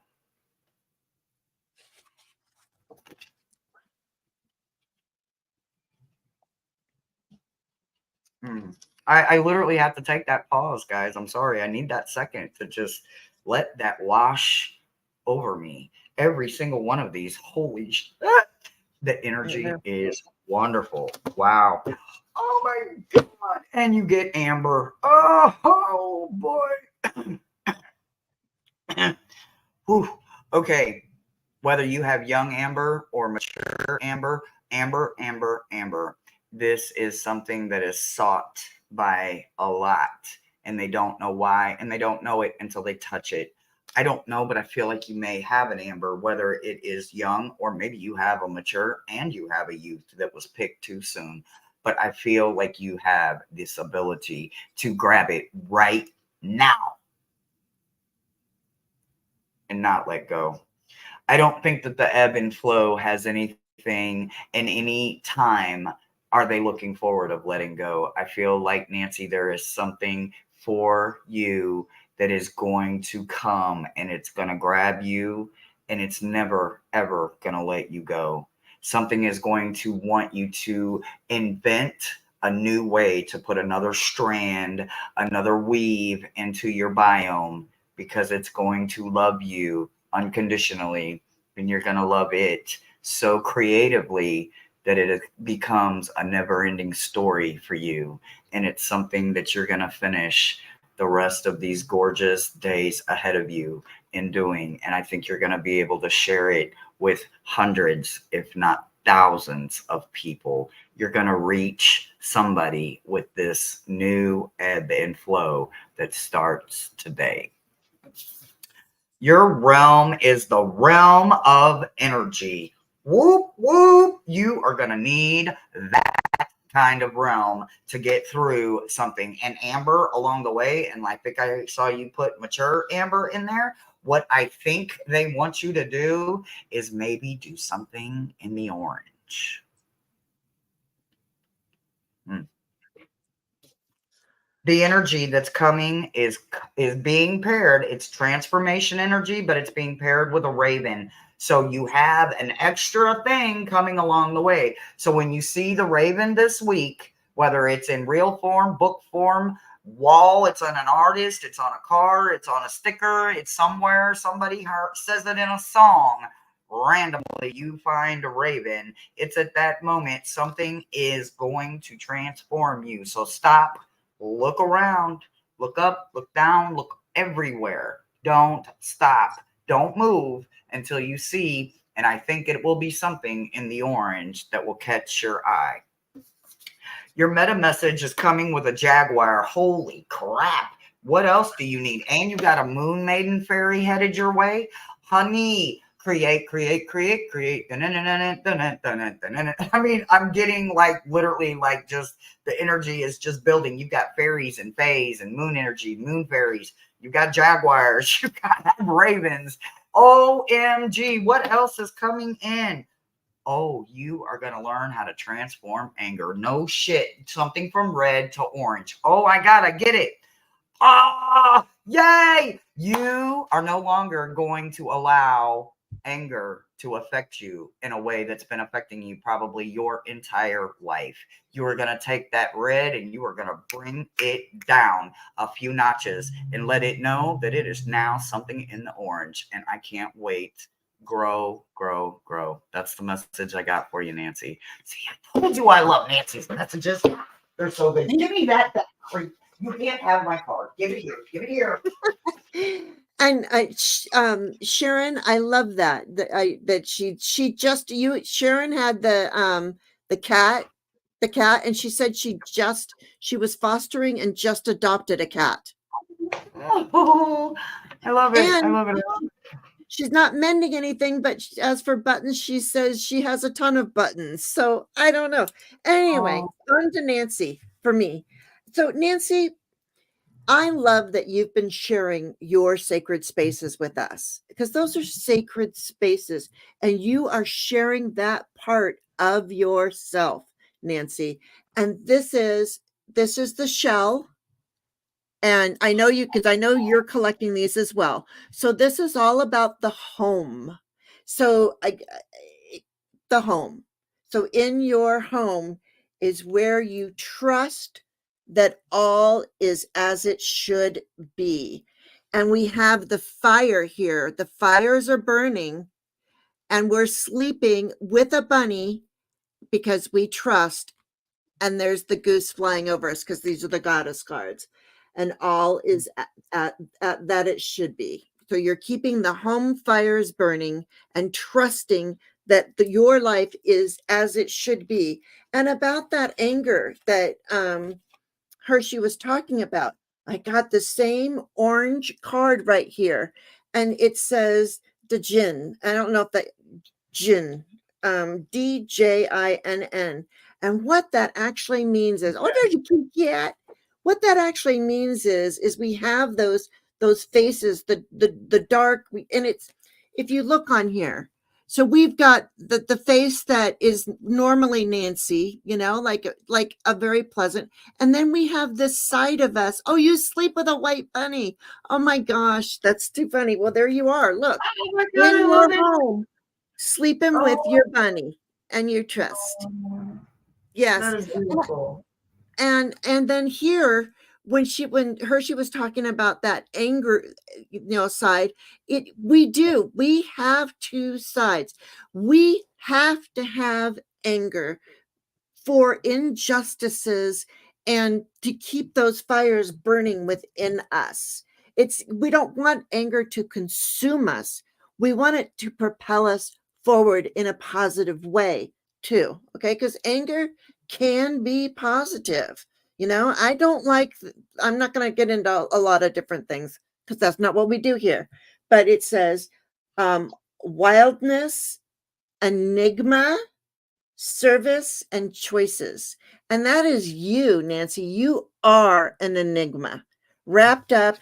Hmm. I literally have to take that pause, guys. I'm sorry. I need that second to just let that wash over me. Every single one of these. The energy is wonderful. Wow. Oh my God. And you get amber. Oh boy. Whew. Okay. Whether you have young amber or mature amber, amber, this is something that is sought by a lot, and they don't know why, and they don't know it until they touch it. I don't know, but I feel like you may have an amber, whether it is young or maybe you have a mature and you have a youth that was picked too soon. But I feel like you have this ability to grab it right now and not let go. I don't think that the ebb and flow has anything in any time are they looking forward of letting go. I feel like, Nancy, there is something for you that is going to come and it's going to grab you and it's never ever going to let you go. Something is going to want you to invent a new way to put another strand, another weave into your biome, because it's going to love you unconditionally, and you're going to love it so creatively that it becomes a never ending story for you. And it's something that you're going to finish the rest of these gorgeous days ahead of you in doing. And I think you're going to be able to share it with hundreds, if not thousands of people. You're going to reach somebody with this new ebb and flow that starts today. Your realm is the realm of energy. Whoop, whoop. You are going to need that kind of realm to get through something. And amber along the way, and I think I saw you put mature amber in there. What I think they want you to do is maybe do something in the orange. Hmm. The energy that's coming is being paired. It's transformation energy, but it's being paired with a raven. So you have an extra thing coming along the way. So when you see the raven this week, whether it's in real form, book form, wall, it's on an artist, it's on a car, it's on a sticker, it's somewhere, somebody says it in a song, randomly you find a raven, it's at that moment something is going to transform you. So stop, look around, look up, look down, look everywhere. Don't stop. Don't move until you see. And I think it will be something in the orange that will catch your eye. Your meta message is coming with a jaguar. Holy crap. What else do you need? And you got a moon maiden fairy headed your way. Honey, create. I mean, I'm getting like literally like just the energy is just building. You've got fairies and fays and moon energy, moon fairies. You've got jaguars. You've got ravens. OMG. What else is coming in? Oh, you are going to learn how to transform anger. No shit. Something from red to orange. Oh, I gotta get it. Ah, yay! You are no longer going to allow anger to affect you in a way that's been affecting you probably your entire life. You are going to take that red and you are going to bring it down a few notches and let it know that it is now something in the orange. And I can't wait. Grow, grow, grow. That's the message I got for you, Nancy. See, I told you I love Nancy's messages. They're so good. Give me that creep. You can't have my card. Give it here. Give it here. And Sharon, I love that she just you Sharon had the cat, and she said she was fostering and just adopted a cat. Oh, I love it. I And love it. she's not mending anything, but as for buttons, she says she has a ton of buttons. So I don't know. Anyway, on to Nancy for me. So Nancy, I love that you've been sharing your sacred spaces with us, because those are sacred spaces and you are sharing that part of yourself, Nancy. And this is the shell. And I know because I know you're collecting these as well. So this is all about the home. So the home. So in your home is where you trust that all is as it should be. And we have the fire here. The fires are burning and we're sleeping with a bunny because we trust. And there's the goose flying over us because these are the goddess cards. And all is at that it should be. So you're keeping the home fires burning and trusting that your life is as it should be. And about that anger that Hershey was talking about, I got the same orange card right here. And it says the Jinn. I don't know if that Jinn, Djinn. And what that actually means is, oh, there's your cat. What that actually means is we have those faces, the dark, and it's, if you look on here, so we've got the face that is normally Nancy, like a very pleasant, and then we have this side of us. Oh, you sleep with a white bunny. Oh my gosh, that's too funny. Well, there you are. Look, Oh my God, in I your love it. home, sleeping with your bunny and your trust. Yes. That is beautiful. And then here, when Hershey was talking about that anger, side, we have two sides. We have to have anger for injustices and to keep those fires burning within us. We don't want anger to consume us. We want it to propel us forward in a positive way too. Okay, because anger can be positive. I'm not going to get into a lot of different things because that's not what we do here. But it says wildness, enigma, service, and choices. And that is you, Nancy. You are an enigma wrapped up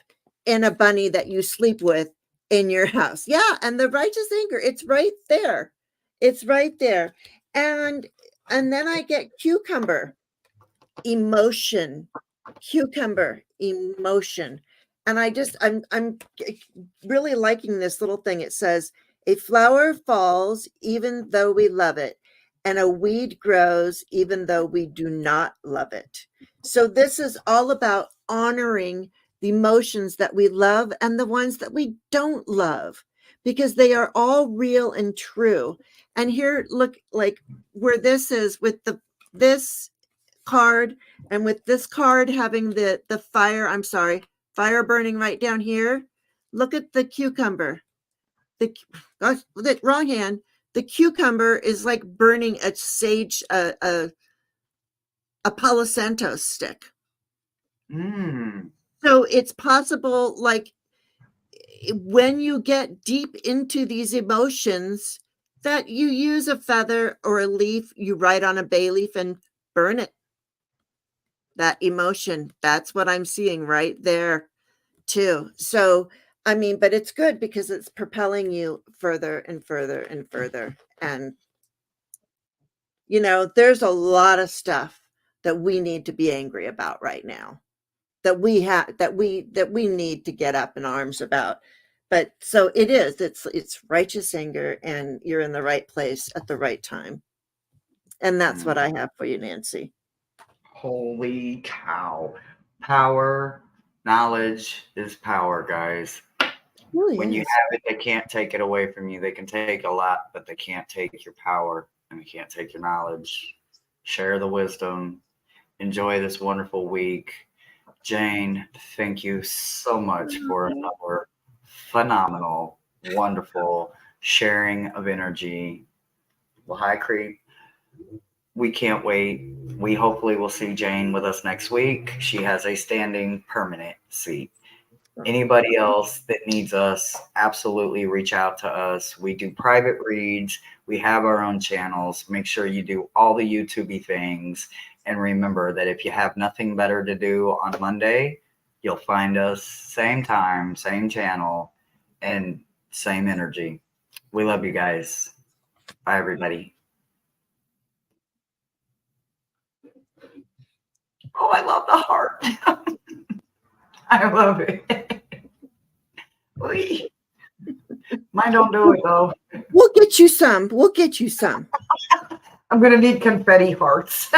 in a bunny that you sleep with in your house. Yeah. And the righteous anger, it's right there. It's right there. And then I get cucumber, emotion, cucumber, emotion. And I'm really liking this little thing. It says, a flower falls even though we love it, and a weed grows even though we do not love it. So this is all about honoring the emotions that we love and the ones that we don't love, because they are all real and true. And here, look, like where this is with this card, and with this card having the fire burning right down here. Look at the cucumber. Wrong hand. The cucumber is like burning a sage, a Palo Santo stick. So it's possible, like when you get deep into these emotions, that you use a feather or a leaf, you write on a bay leaf and burn it. That emotion, that's what I'm seeing right there too. So, I mean, but it's good because it's propelling you further and further and further. And, there's a lot of stuff that we need to be angry about right now, that we need to get up in arms about. But so it is. It's righteous anger, and you're in the right place at the right time. And that's what I have for you, Nancy. Holy cow. Power, knowledge is power, guys. Really When you is. have it, they can't take it away from you. They can take a lot, but they can't take your power and they can't take your knowledge. Share the wisdom. Enjoy this wonderful week. Jane, thank you so much for another phenomenal, wonderful sharing of energy. Well, hi, Creep. We can't wait. We hopefully will see Jane with us next week. She has a standing permanent seat. Anybody else that needs us, absolutely reach out to us. We do private reads. We have our own channels. Make sure you do all the YouTubey things. And remember that if you have nothing better to do on Monday, you'll find us same time, same channel, and same energy. We love you guys. Bye, everybody. Oh, I love the heart. I love it. Mine don't do it, though. We'll get you some. We'll get you some. I'm going to need confetti hearts.